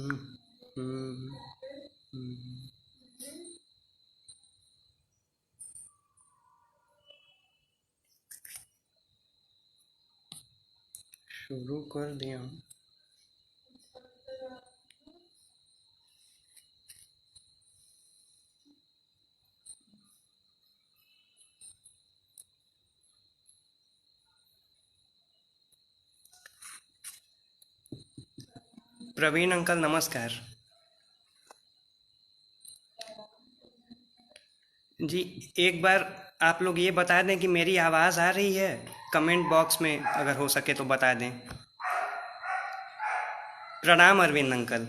हम्म, हम्म, हम्म। शुरू कर दिया हूँ। प्रवीण अंकल नमस्कार। जी, एक बार आप लोग ये बता दें कि मेरी आवाज़ आ रही है। कमेंट बॉक्स में अगर हो सके तो बता दें। प्रणाम अरविंद अंकल।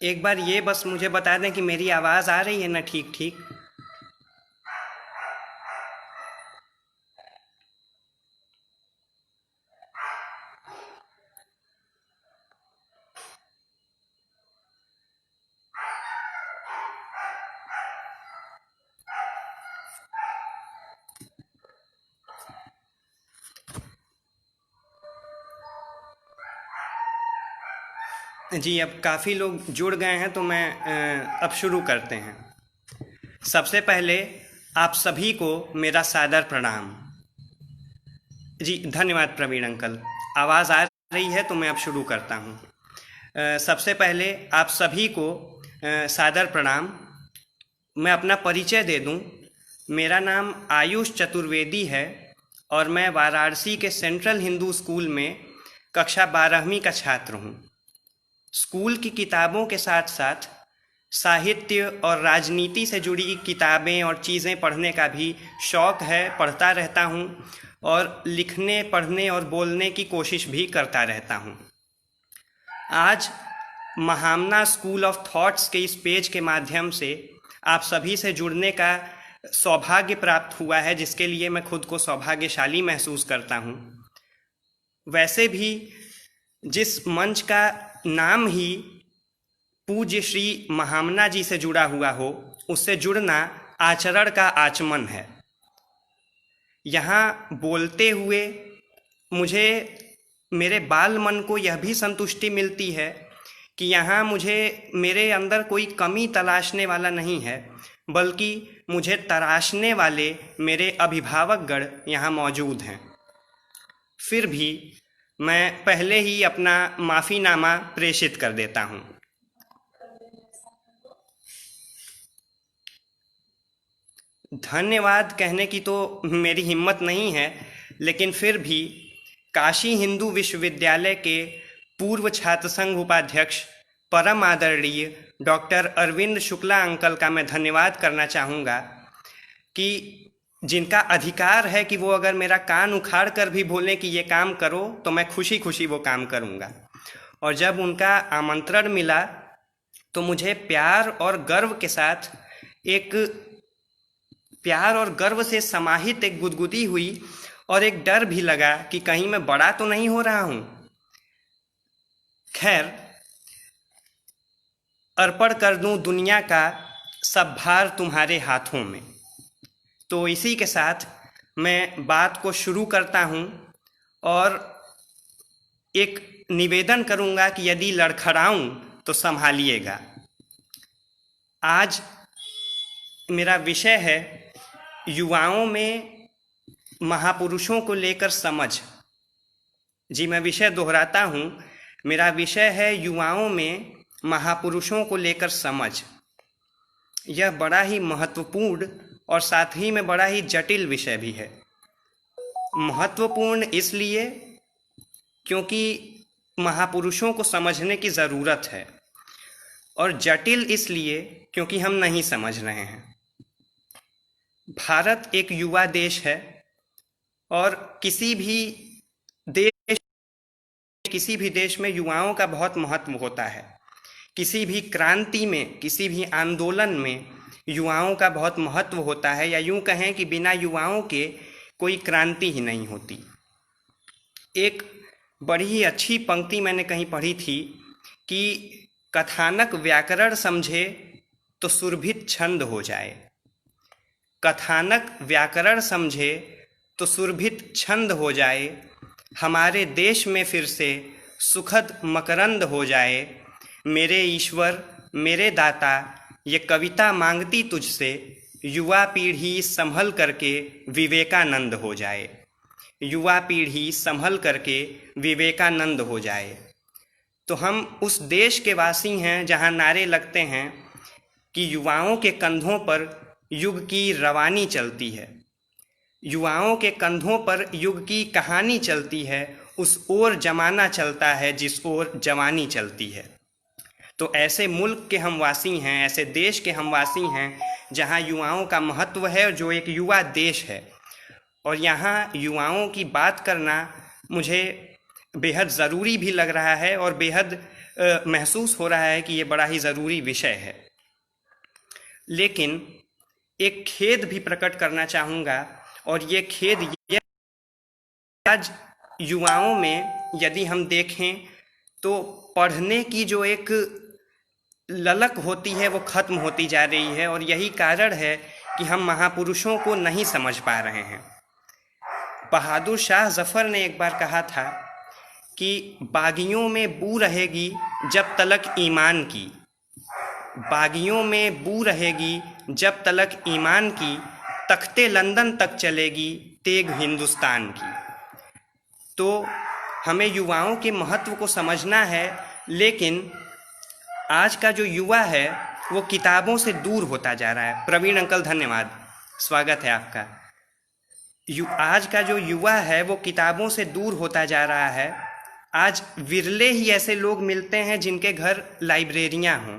एक बार ये बस मुझे बता दें कि मेरी आवाज़ आ रही है ना ठीक ठीक। जी, अब काफ़ी लोग जुड़ गए हैं तो मैं अब शुरू करते हैं। सबसे पहले आप सभी को मेरा सादर प्रणाम। जी धन्यवाद प्रवीण अंकल। आवाज़ आ रही है तो मैं अब शुरू करता हूँ। सबसे पहले आप सभी को सादर प्रणाम। मैं अपना परिचय दे दूं। मेरा नाम आयुष चतुर्वेदी है और मैं वाराणसी के सेंट्रल हिंदू स्कूल में कक्षा 12वीं का छात्र हूँ। स्कूल की किताबों के साथ साथ साहित्य और राजनीति से जुड़ी किताबें और चीज़ें पढ़ने का भी शौक़ है, पढ़ता रहता हूँ और लिखने, पढ़ने और बोलने की कोशिश भी करता रहता हूँ। आज महामना स्कूल ऑफ थॉट्स के इस पेज के माध्यम से आप सभी से जुड़ने का सौभाग्य प्राप्त हुआ है, जिसके लिए मैं खुद को सौभाग्यशाली महसूस करता हूँ। वैसे भी जिस मंच का नाम ही पूज्य श्री महामना जी से जुड़ा हुआ हो, उससे जुड़ना आचरण का आचमन है। यहाँ बोलते हुए मुझे मेरे बाल मन को यह भी संतुष्टि मिलती है कि यहाँ मुझे मेरे अंदर कोई कमी तलाशने वाला नहीं है, बल्कि मुझे तराशने वाले मेरे अभिभावकगण यहाँ मौजूद हैं। फिर भी मैं पहले ही अपना माफ़ीनामा प्रेषित कर देता हूँ। धन्यवाद कहने की तो मेरी हिम्मत नहीं है, लेकिन फिर भी काशी हिंदू विश्वविद्यालय के पूर्व छात्र संघ उपाध्यक्ष परम आदरणीय डॉक्टर अरविंद शुक्ला अंकल का मैं धन्यवाद करना चाहूँगा कि जिनका अधिकार है कि वो अगर मेरा कान उखाड़ कर भी बोलें कि ये काम करो, तो मैं खुशी खुशी वो काम करूँगा। और जब उनका आमंत्रण मिला तो मुझे प्यार और गर्व से समाहित एक गुदगुदी हुई और एक डर भी लगा कि कहीं मैं बड़ा तो नहीं हो रहा हूँ। खैर, अर्पण कर दूं दुनिया का सब भार तुम्हारे हाथों में। तो इसी के साथ मैं बात को शुरू करता हूँ और एक निवेदन करूँगा कि यदि लड़खड़ाऊँ तो संभालिएगा। आज मेरा विषय है युवाओं में महापुरुषों को लेकर समझ। जी, मैं विषय दोहराता हूँ। मेरा विषय है युवाओं में महापुरुषों को लेकर समझ। यह बड़ा ही महत्वपूर्ण और साथ ही में बड़ा ही जटिल विषय भी है। महत्वपूर्ण इसलिए क्योंकि महापुरुषों को समझने की ज़रूरत है, और जटिल इसलिए क्योंकि हम नहीं समझ रहे हैं। भारत एक युवा देश है और किसी भी देश में युवाओं का बहुत महत्व होता है। किसी भी क्रांति में, किसी भी आंदोलन में युवाओं का बहुत महत्व होता है, या यूं कहें कि बिना युवाओं के कोई क्रांति ही नहीं होती। एक बड़ी ही अच्छी पंक्ति मैंने कहीं पढ़ी थी कि कथानक व्याकरण समझे तो सुरभित छंद हो जाए। कथानक व्याकरण समझे तो सुरभित छंद हो जाए, हमारे देश में फिर से सुखद मकरंद हो जाए। मेरे ईश्वर मेरे दाता ये कविता मांगती तुझसे, युवा पीढ़ी संभल करके विवेकानंद हो जाए। युवा पीढ़ी संभल करके विवेकानंद हो जाए। तो हम उस देश के वासी हैं जहां नारे लगते हैं कि युवाओं के कंधों पर युग की रवानी चलती है, युवाओं के कंधों पर युग की कहानी चलती है, उस ओर जमाना चलता है जिस ओर जवानी चलती है। तो ऐसे मुल्क के हम वासी हैं, ऐसे देश के हम वासी हैं जहां युवाओं का महत्व है, जो एक युवा देश है। और यहाँ युवाओं की बात करना मुझे बेहद ज़रूरी भी लग रहा है और बेहद महसूस हो रहा है कि ये बड़ा ही ज़रूरी विषय है। लेकिन एक खेद भी प्रकट करना चाहूँगा, और ये खेद ये आज युवाओं में यदि हम देखें तो पढ़ने की जो एक ललक होती है वो ख़त्म होती जा रही है। और यही कारण है कि हम महापुरुषों को नहीं समझ पा रहे हैं। बहादुर शाह जफ़र ने एक बार कहा था कि बागियों में बू रहेगी जब तलक ईमान की, बागियों में बू रहेगी जब तलक ईमान की, तख्ते लंदन तक चलेगी तेग हिंदुस्तान की। तो हमें युवाओं के महत्व को समझना है, लेकिन आज का जो युवा है वो किताबों से दूर होता जा रहा है। प्रवीण अंकल धन्यवाद, स्वागत है आपका। आज का जो युवा है वो किताबों से दूर होता जा रहा है। आज विरले ही ऐसे लोग मिलते हैं जिनके घर लाइब्रेरियां हों,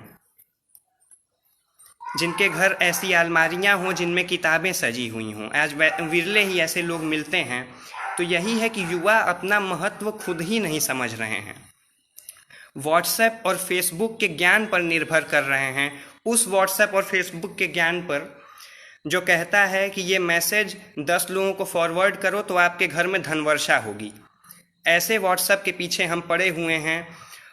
जिनके घर ऐसी अलमारियां हों जिनमें किताबें सजी हुई हों। आज विरले ही ऐसे लोग मिलते हैं। तो यही है कि युवा अपना महत्व खुद ही नहीं समझ रहे हैं, व्हाट्सएप और फेसबुक के ज्ञान पर निर्भर कर रहे हैं। उस व्हाट्सएप और फेसबुक के ज्ञान पर जो कहता है कि ये मैसेज 10 लोगों को फॉरवर्ड करो तो आपके घर में धनवर्षा होगी, ऐसे व्हाट्सएप के पीछे हम पड़े हुए हैं।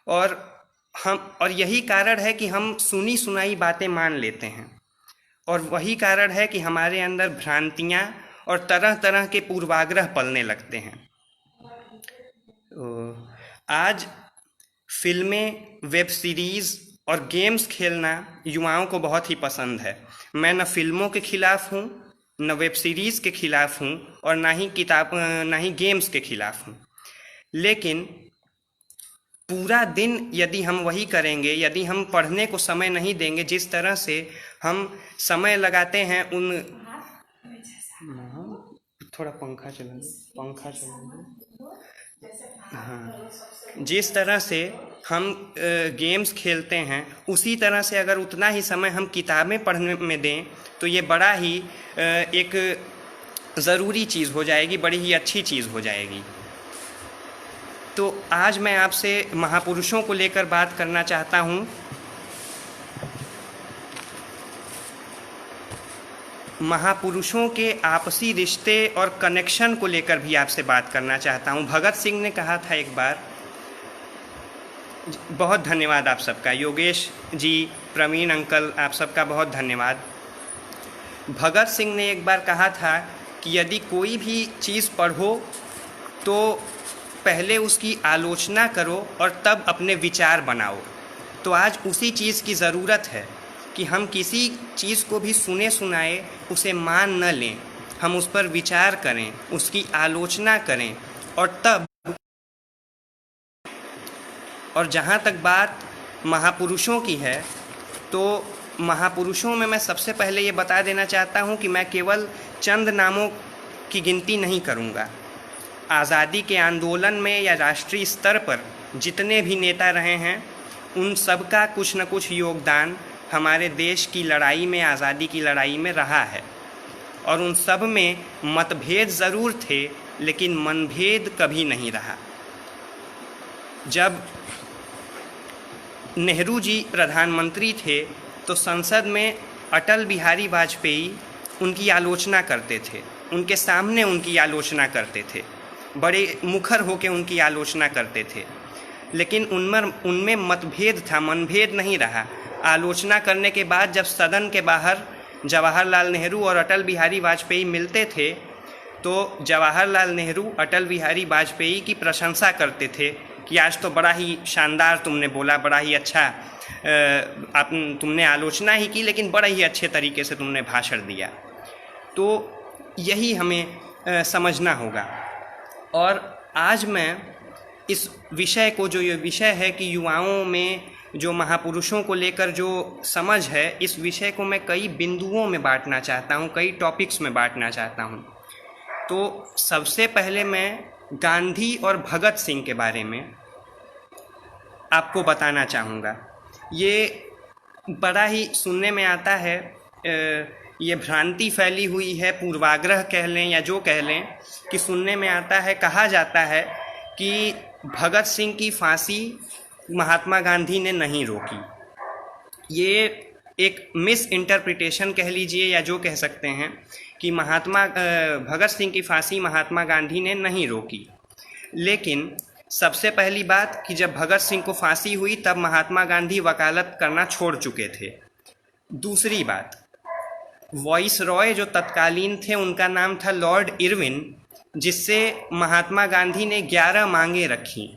और यही कारण है कि हम सुनी सुनाई बातें मान लेते हैं, और वही कारण है कि हमारे अंदर भ्रांतियाँ और तरह तरह के पूर्वाग्रह पलने लगते हैं। आज फिल्में, वेब सीरीज़ और गेम्स खेलना युवाओं को बहुत ही पसंद है। मैं न फिल्मों के खिलाफ़ हूँ, न वेब सीरीज़ के खिलाफ़ हूँ, और ना ही गेम्स के खिलाफ़ हूँ। लेकिन पूरा दिन यदि हम वही करेंगे, यदि हम पढ़ने को समय नहीं देंगे, जिस तरह से हम समय लगाते हैं थोड़ा पंखा चलाएंगे हाँ, जिस तरह से हम गेम्स खेलते हैं, उसी तरह से अगर उतना ही समय हम किताबें पढ़ने में दें तो ये बड़ा ही एक ज़रूरी चीज़ हो जाएगी, बड़ी ही अच्छी चीज़ हो जाएगी। तो आज मैं आपसे महापुरुषों को लेकर बात करना चाहता हूँ। महापुरुषों के आपसी रिश्ते और कनेक्शन को लेकर भी आपसे बात करना चाहता हूँ। भगत सिंह ने कहा था एक बार, बहुत धन्यवाद आप सबका, योगेश जी, प्रवीण अंकल, आप सबका बहुत धन्यवाद। भगत सिंह ने एक बार कहा था कि यदि कोई भी चीज़ पढ़ो तो पहले उसकी आलोचना करो और तब अपने विचार बनाओ। तो आज उसी चीज़ की ज़रूरत है कि हम किसी चीज़ को भी सुने सुनाए उसे मान न लें, हम उस पर विचार करें, उसकी आलोचना करें, और जहाँ तक बात महापुरुषों की है, तो महापुरुषों में मैं सबसे पहले ये बता देना चाहता हूँ कि मैं केवल चंद नामों की गिनती नहीं करूँगा। आज़ादी के आंदोलन में या राष्ट्रीय स्तर पर जितने भी नेता रहे हैं, उन सब का कुछ न कुछ योगदान हमारे देश की लड़ाई में, आज़ादी की लड़ाई में रहा है। और उन सब में मतभेद ज़रूर थे, लेकिन मनभेद कभी नहीं रहा। जब नेहरू जी प्रधानमंत्री थे तो संसद में अटल बिहारी वाजपेयी उनकी आलोचना करते थे, उनके सामने उनकी आलोचना करते थे, बड़े मुखर होकर उनकी आलोचना करते थे, लेकिन उनमें मतभेद था, मनभेद नहीं रहा। आलोचना करने के बाद जब सदन के बाहर जवाहरलाल नेहरू और अटल बिहारी वाजपेयी मिलते थे तो जवाहरलाल नेहरू अटल बिहारी वाजपेयी की प्रशंसा करते थे कि आज तो बड़ा ही शानदार तुमने बोला, बड़ा ही अच्छा तुमने आलोचना ही की लेकिन बड़ा ही अच्छे तरीके से तुमने भाषण दिया। तो यही हमें समझना होगा। और आज मैं इस विषय को, जो ये विषय है कि युवाओं में जो महापुरुषों को लेकर जो समझ है, इस विषय को मैं कई बिंदुओं में बांटना चाहता हूँ, कई टॉपिक्स में बांटना चाहता हूँ। तो सबसे पहले मैं गांधी और भगत सिंह के बारे में आपको बताना चाहूँगा। ये बड़ा ही सुनने में आता है, ये भ्रांति फैली हुई है, पूर्वाग्रह कह लें या जो कह लें, कि सुनने में आता है, कहा जाता है कि भगत सिंह की फांसी महात्मा गांधी ने नहीं रोकी। ये एक मिस इंटरप्रिटेशन कह लीजिए या जो कह सकते हैं कि भगत सिंह की फांसी महात्मा गांधी ने नहीं रोकी। लेकिन सबसे पहली बात कि जब भगत सिंह को फांसी हुई तब महात्मा गांधी वकालत करना छोड़ चुके थे। दूसरी बात, वॉइस रॉय जो तत्कालीन थे उनका नाम था लॉर्ड इरविन, जिससे महात्मा गांधी ने 11 मांगें रखी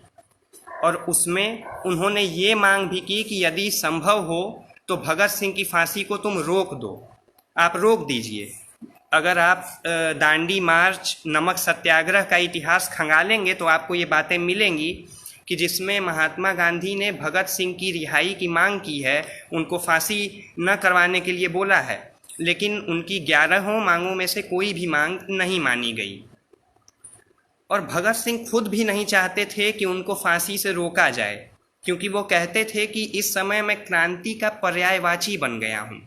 और उसमें उन्होंने ये मांग भी की कि यदि संभव हो तो भगत सिंह की फांसी को तुम रोक दो, आप रोक दीजिए। अगर आप दांडी मार्च, नमक सत्याग्रह का इतिहास खंगालेंगे तो आपको ये बातें मिलेंगी कि जिसमें महात्मा गांधी ने भगत सिंह की रिहाई की मांग की है, उनको फांसी न करवाने के लिए बोला है, लेकिन उनकी 11 मांगों में से कोई भी मांग नहीं मानी गई। और भगत सिंह खुद भी नहीं चाहते थे कि उनको फांसी से रोका जाए, क्योंकि वो कहते थे कि इस समय मैं क्रांति का पर्यायवाची बन गया हूँ,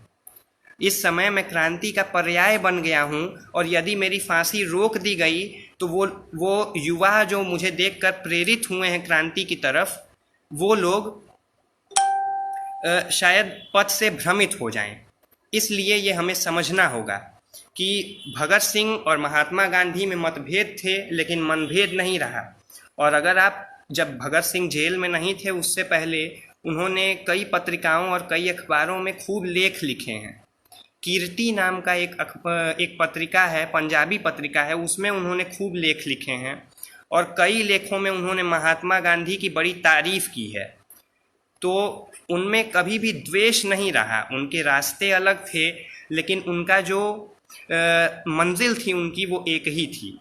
इस समय मैं क्रांति का पर्याय बन गया हूँ और यदि मेरी फांसी रोक दी गई तो वो युवा जो मुझे देखकर प्रेरित हुए हैं क्रांति की तरफ, वो लोग शायद पथ से भ्रमित हो जाएं। इसलिए ये हमें समझना होगा कि भगत सिंह और महात्मा गांधी में मतभेद थे लेकिन मनभेद नहीं रहा। और अगर आप, जब भगत सिंह जेल में नहीं थे उससे पहले उन्होंने कई पत्रिकाओं और कई अखबारों में खूब लेख लिखे हैं। कीर्ति नाम का एक पत्रिका है, पंजाबी पत्रिका है, उसमें उन्होंने खूब लेख लिखे हैं और कई लेखों में उन्होंने महात्मा गांधी की बड़ी तारीफ की है। तो उनमें कभी भी द्वेष नहीं रहा, उनके रास्ते अलग थे लेकिन उनका जो मंजिल थी उनकी वो एक ही थी।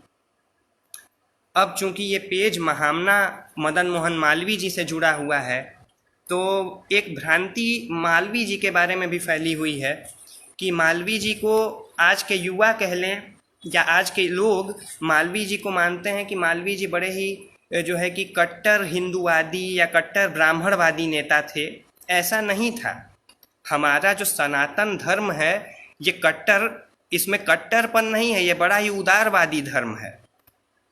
अब चूंकि ये पेज महामना मदन मोहन मालवीय जी से जुड़ा हुआ है तो एक भ्रांति मालवीय जी के बारे में भी फैली हुई है कि मालवीय जी को आज के युवा कह लें या आज के लोग मालवीय जी को मानते हैं कि मालवीय जी बड़े ही जो है कि कट्टर हिंदूवादी या कट्टर ब्राह्मणवादी नेता थे। ऐसा नहीं था। हमारा जो सनातन धर्म है ये कट्टर, इसमें कट्टरपन नहीं है, ये बड़ा ही उदारवादी धर्म है।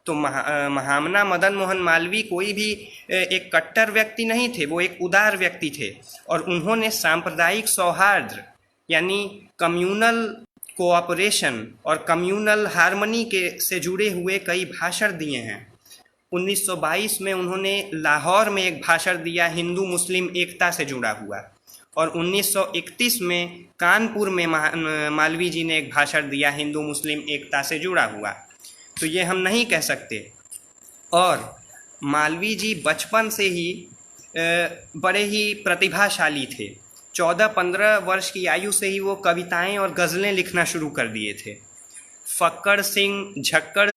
तो महामना मदन मोहन मालवीय कोई भी एक कट्टर व्यक्ति नहीं थे, वो एक उदार व्यक्ति थे और उन्होंने सांप्रदायिक सौहार्द यानी कम्यूनल कोऑपरेशन और कम्यूनल हार्मनी के से जुड़े हुए कई भाषण दिए हैं। 1922 में उन्होंने लाहौर में एक भाषण दिया हिंदू मुस्लिम एकता से जुड़ा हुआ और 1931 में कानपुर में मालवीय जी ने एक भाषण दिया हिंदू मुस्लिम एकता से जुड़ा हुआ। तो ये हम नहीं कह सकते। और मालवीय जी बचपन से ही बड़े ही प्रतिभाशाली थे। 14-15 वर्ष की आयु से ही वो कविताएं और गज़लें लिखना शुरू कर दिए थे। फक्कड़ सिंह, झक्कड़,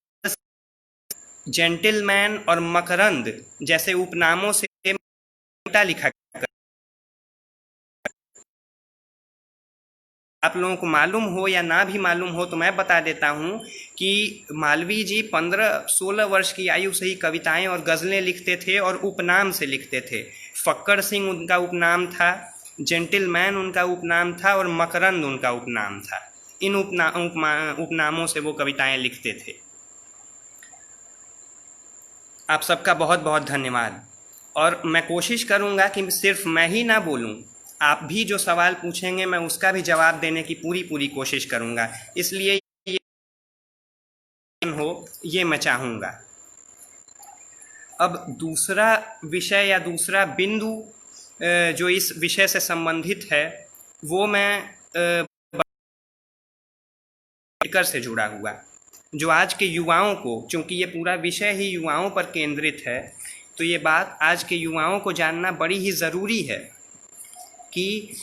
जेंटिलमैन और मकरंद जैसे उपनामों से कविता लिखा। आप लोगों को मालूम हो या ना भी मालूम हो तो मैं बता देता हूँ कि मालवीय जी 15-16 वर्ष की आयु से ही कविताएं और गज़लें लिखते थे और उपनाम से लिखते थे। फक्कड़ सिंह उनका उपनाम था, जेंटिलमैन उनका उपनाम था और मकरंद उनका उपनाम था। इन उपनामों से वो कविताएं लिखते थे। आप सबका बहुत बहुत धन्यवाद। और मैं कोशिश करूंगा कि सिर्फ मैं ही ना बोलूं, आप भी जो सवाल पूछेंगे मैं उसका भी जवाब देने की पूरी कोशिश करूंगा, इसलिए ये मैं चाहूँगा। अब दूसरा विषय या दूसरा बिंदु जो इस विषय से संबंधित है वो मैं अंबेडकर से जुड़ा हुआ, जो आज के युवाओं को, चूँकि ये पूरा विषय ही युवाओं पर केंद्रित है, तो ये बात आज के युवाओं को जानना बड़ी ही ज़रूरी है कि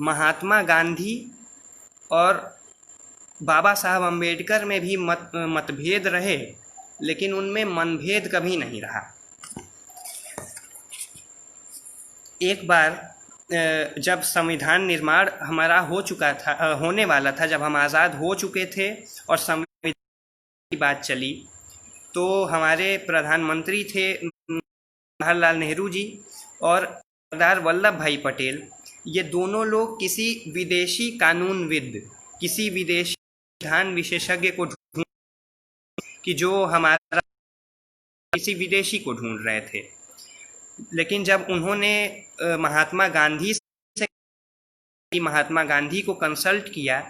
महात्मा गांधी और बाबा साहब अम्बेडकर में भी मतभेद रहे, लेकिन उनमें मनभेद कभी नहीं रहा। एक बार जब संविधान निर्माण हमारा हो चुका था, होने वाला था, जब हम आज़ाद हो चुके थे और संविधान की बात चली, तो हमारे प्रधानमंत्री थे जवाहरलाल नेहरू जी और सरदार वल्लभ भाई पटेल। ये दोनों लोग किसी विदेशी कानूनविद, किसी विदेशी संविधान विशेषज्ञ को ढूंढ कि जो हमारा किसी विदेशी को ढूंढ रहे थे। लेकिन जब उन्होंने महात्मा गांधी को कंसल्ट किया,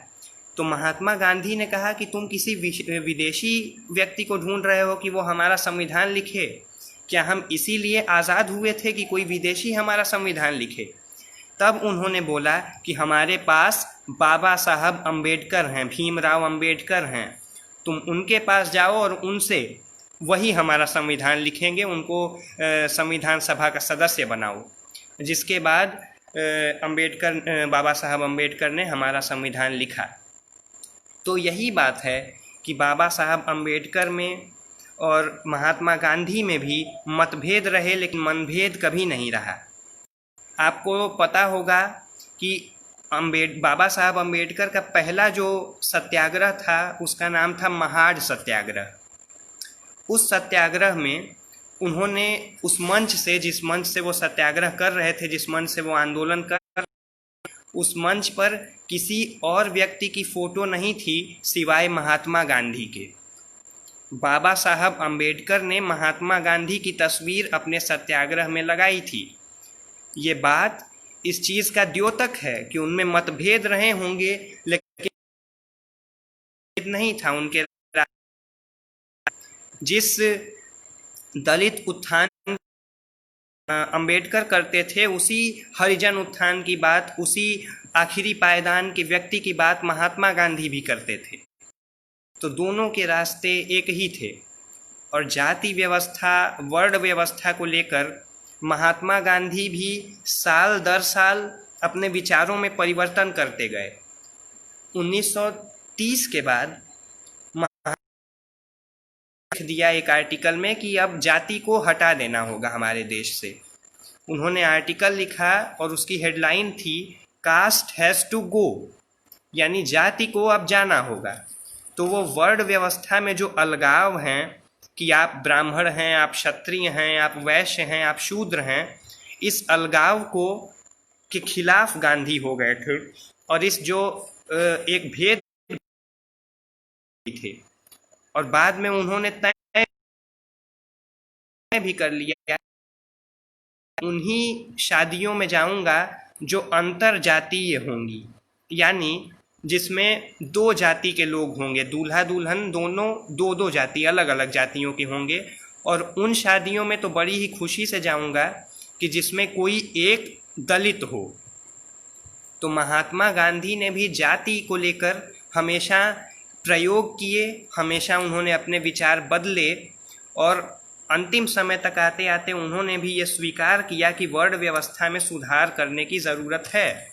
तो महात्मा गांधी ने कहा कि तुम किसी विदेशी व्यक्ति को ढूंढ रहे हो कि वो हमारा संविधान लिखे। क्या हम इसीलिए आज़ाद हुए थे कि कोई विदेशी हमारा संविधान लिखे? तब उन्होंने बोला कि हमारे पास बाबा साहब अम्बेडकर हैं, भीमराव अम्बेडकर हैं, तुम उनके पास जाओ और उनसे वही हमारा संविधान लिखेंगे, उनको संविधान सभा का सदस्य बनाओ। जिसके बाद बाबा साहब अम्बेडकर ने हमारा संविधान लिखा। तो यही बात है कि बाबा साहब अम्बेडकर में और महात्मा गांधी में भी मतभेद रहे, लेकिन मनभेद कभी नहीं रहा। आपको पता होगा कि बाबा साहब अम्बेडकर का पहला जो सत्याग्रह था उसका नाम था महाड़ सत्याग्रह। उस सत्याग्रह में उन्होंने उस मंच से, जिस मंच से वो सत्याग्रह कर रहे थे, जिस मंच से वो आंदोलन कर, उस मंच पर किसी और व्यक्ति की फ़ोटो नहीं थी सिवाय महात्मा गांधी के। बाबा साहब अम्बेडकर ने महात्मा गांधी की तस्वीर अपने सत्याग्रह में लगाई थी। ये बात इस चीज़ का द्योतक है कि उनमें मतभेद रहे होंगे, लेकिन नहीं था उनके। जिस दलित उत्थान अम्बेडकर करते थे, उसी हरिजन उत्थान की बात, उसी आखिरी पायदान के व्यक्ति की बात महात्मा गांधी भी करते थे। तो दोनों के रास्ते एक ही थे। और जाति व्यवस्था, वर्ण व्यवस्था को लेकर महात्मा गांधी भी साल दर साल अपने विचारों में परिवर्तन करते गए। 1930 के बाद लिख दिया एक आर्टिकल में कि अब जाति को हटा देना होगा हमारे देश से। उन्होंने आर्टिकल लिखा और उसकी हेडलाइन थी कास्ट हैज़ टू गो, यानी जाति को अब जाना होगा। तो वो वर्ण व्यवस्था में जो अलगाव हैं कि आप ब्राह्मण हैं, आप क्षत्रिय हैं, आप वैश्य हैं, आप शूद्र हैं, इस अलगाव को के खिलाफ गांधी हो गए थे। और इस जो एक भेद थे, और बाद में उन्होंने तय भी कर लिया, उन्हीं शादियों में जाऊंगा जो अंतर जातीय होंगी, यानी जिसमें दो जाति के लोग होंगे, दूल्हा दुल्हन दोनों दो दो जाति, अलग अलग जातियों के होंगे। और उन शादियों में तो बड़ी ही खुशी से जाऊंगा कि जिसमें कोई एक दलित हो। तो महात्मा गांधी ने भी जाति को लेकर हमेशा प्रयोग किए, हमेशा उन्होंने अपने विचार बदले, और अंतिम समय तक आते आते उन्होंने भी ये स्वीकार किया कि वर्ण व्यवस्था में सुधार करने की ज़रूरत है।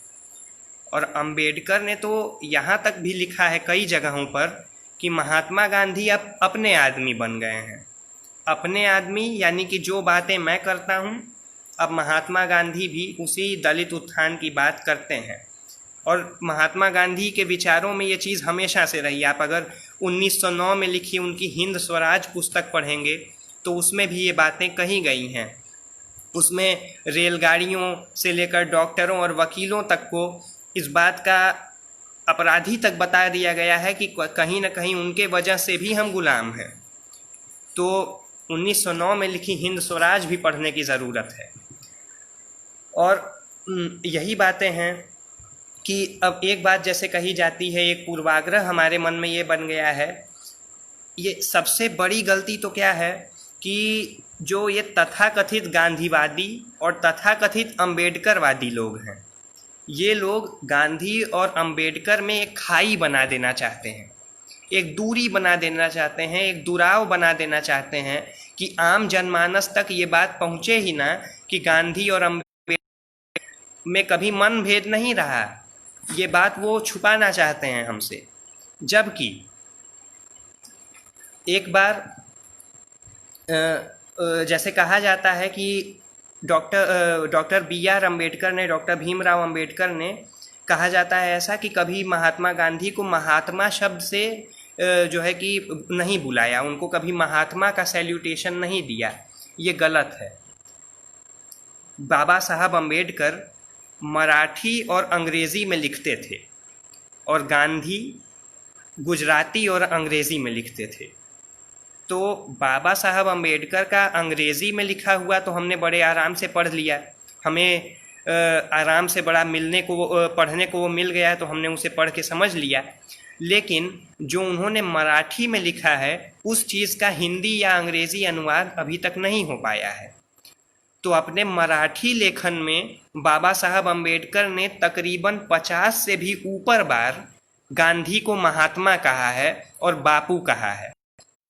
और अंबेडकर ने तो यहाँ तक भी लिखा है कई जगहों पर कि महात्मा गांधी अब अपने आदमी बन गए हैं। अपने आदमी यानी कि जो बातें मैं करता हूँ, अब महात्मा गांधी भी उसी दलित उत्थान की बात करते हैं। और महात्मा गांधी के विचारों में ये चीज़ हमेशा से रही। आप अगर 1909 में लिखी उनकी हिंद स्वराज पुस्तक पढ़ेंगे तो उसमें भी ये बातें कही गई हैं। उसमें रेलगाड़ियों से लेकर डॉक्टरों और वकीलों तक को इस बात का अपराधी तक बता दिया गया है कि कहीं न कहीं उनके वजह से भी हम गुलाम हैं। तो 1909 में लिखी हिंद स्वराज भी पढ़ने की ज़रूरत है। और यही बातें हैं कि अब एक बात जैसे कही जाती है, एक पूर्वाग्रह हमारे मन में ये बन गया है। ये सबसे बड़ी गलती तो क्या है कि जो ये तथाकथित गांधीवादी और तथाकथित अम्बेडकरवादी लोग हैं, ये लोग गांधी और अम्बेडकर में एक खाई बना देना चाहते हैं। एक दूरी बना देना चाहते हैं, एक दुराव बना देना चाहते हैं कि आम जनमानस तक ये बात पहुँचे ही ना कि गांधी और अम्बेडकर में कभी मन भेद नहीं रहा। ये बात वो छुपाना चाहते हैं हमसे। जबकि एक बार जैसे कहा जाता है कि डॉक्टर बी आर अम्बेडकर ने, डॉक्टर भीमराव अम्बेडकर ने, कहा जाता है ऐसा कि कभी महात्मा गांधी को महात्मा शब्द से जो है कि नहीं बुलाया, उनको कभी महात्मा का सैल्यूटेशन नहीं दिया। ये गलत है। बाबा साहब अम्बेडकर मराठी और अंग्रेज़ी में लिखते थे और गांधी गुजराती और अंग्रेज़ी में लिखते थे। तो बाबा साहब अम्बेडकर का अंग्रेज़ी में लिखा हुआ तो हमने बड़े आराम से पढ़ लिया, हमें आराम से बड़ा मिलने को पढ़ने को वो मिल गया, तो हमने उसे पढ़ के समझ लिया। लेकिन जो उन्होंने मराठी में लिखा है उस चीज़ का हिंदी या अंग्रेज़ी अनुवाद अभी तक नहीं हो पाया है। तो अपने मराठी लेखन में बाबा साहब अम्बेडकर ने तकरीबन 50 से भी ऊपर बार गांधी को महात्मा कहा है और बापू कहा है।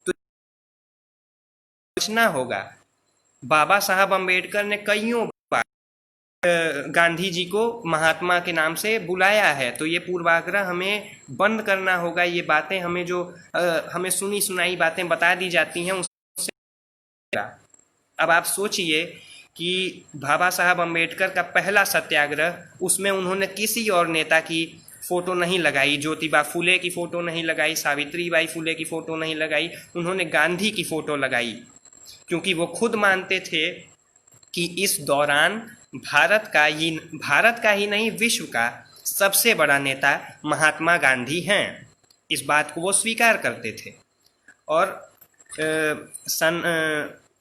तो सोचना होगा, बाबा साहब अम्बेडकर ने कईयों बार गांधी जी को महात्मा के नाम से बुलाया है। तो ये पूर्वाग्रह हमें बंद करना होगा। ये बातें हमें जो हमें सुनी सुनाई बातें बता दी जाती हैं उससे। अब आप सोचिए कि बाबा साहब अम्बेडकर का पहला सत्याग्रह, उसमें उन्होंने किसी और नेता की फ़ोटो नहीं लगाई, ज्योतिबा फुले की फ़ोटो नहीं लगाई, सावित्रीबाई फुले की फ़ोटो नहीं लगाई, उन्होंने गांधी की फ़ोटो लगाई, क्योंकि वो खुद मानते थे कि इस दौरान भारत का ही नहीं विश्व का सबसे बड़ा नेता महात्मा गांधी हैं। इस बात को वो स्वीकार करते थे। और सन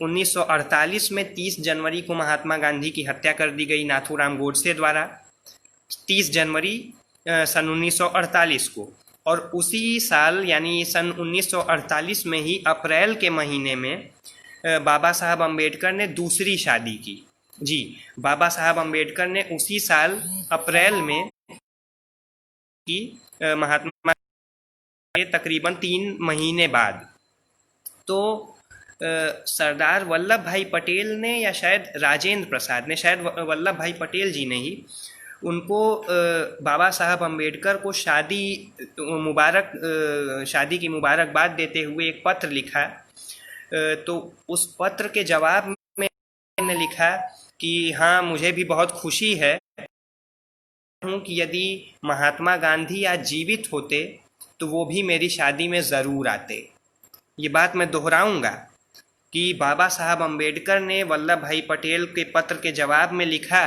1948 में 30 जनवरी को महात्मा गांधी की हत्या कर दी गई नाथूराम गोडसे द्वारा, 30 जनवरी सन 1948 को। और उसी साल यानी सन 1948 में ही अप्रैल के महीने में बाबा साहब अम्बेडकर ने दूसरी शादी की। जी, बाबा साहब अम्बेडकर ने उसी साल अप्रैल में की महात्मा के तकरीबन 3 महीने बाद। तो सरदार वल्लभ भाई पटेल ने, या शायद राजेंद्र प्रसाद ने, शायद वल्लभ भाई पटेल जी ने ही उनको बाबा साहब अम्बेडकर को शादी की मुबारकबाद देते हुए एक पत्र लिखा। तो उस पत्र के जवाब में ने लिखा कि हाँ, मुझे भी बहुत खुशी है कि यदि महात्मा गांधी आज जीवित होते तो वो भी मेरी शादी में ज़रूर आते। ये बात मैं दोहराऊंगा कि बाबा साहब अम्बेडकर ने वल्लभ भाई पटेल के पत्र के जवाब में लिखा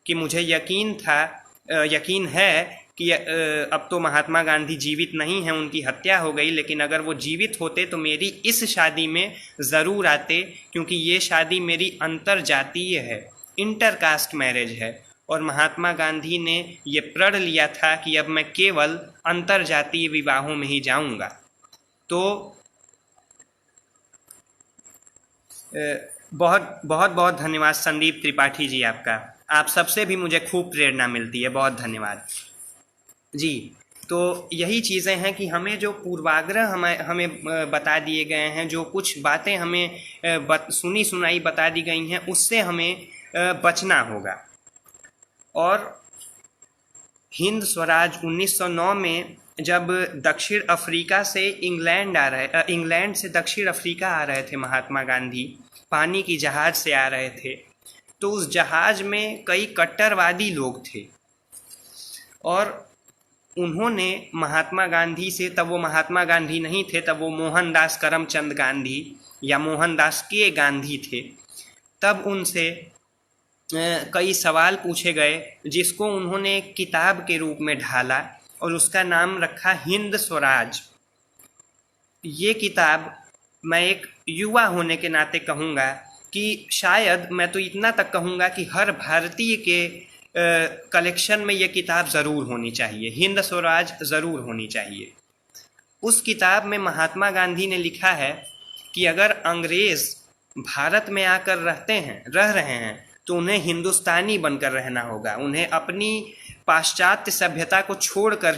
कि मुझे यकीन है कि अब तो महात्मा गांधी जीवित नहीं हैं, उनकी हत्या हो गई, लेकिन अगर वो जीवित होते तो मेरी इस शादी में ज़रूर आते, क्योंकि ये शादी मेरी अंतर जातीय है, इंटरकास्ट मैरिज है। और महात्मा गांधी ने ये प्रण लिया था कि अब मैं केवल अंतर जातीय विवाहों में ही जाऊंगा। तो बहुत बहुत बहुत धन्यवाद संदीप त्रिपाठी जी आपका। आप सबसे भी मुझे खूब प्रेरणा मिलती है, बहुत धन्यवाद जी। तो यही चीज़ें हैं कि हमें जो पूर्वाग्रह हमें बता दिए गए हैं, जो कुछ बातें हमें सुनी सुनाई बता दी गई हैं, उससे हमें बचना होगा। और हिंद स्वराज 1909 में जब दक्षिण अफ्रीका से इंग्लैंड से दक्षिण अफ्रीका आ रहे थे महात्मा गांधी, पानी की जहाज़ से आ रहे थे, तो उस जहाज़ में कई कट्टरवादी लोग थे और उन्होंने महात्मा गांधी से, तब वो महात्मा गांधी नहीं थे, तब वो मोहनदास करमचंद गांधी या मोहनदास के गांधी थे, तब उनसे कई सवाल पूछे गए, जिसको उन्होंने एक किताब के रूप में ढाला और उसका नाम रखा हिंद स्वराज। ये किताब मैं एक युवा होने के नाते कहूँगा कि शायद मैं तो इतना तक कहूँगा कि हर भारतीय के कलेक्शन में ये किताब ज़रूर होनी चाहिए, हिंद स्वराज ज़रूर होनी चाहिए। उस किताब में महात्मा गांधी ने लिखा है कि अगर अंग्रेज़ भारत में आकर रह रहे हैं तो उन्हें हिंदुस्तानी बनकर रहना होगा, उन्हें अपनी पाश्चात्य सभ्यता को छोड़कर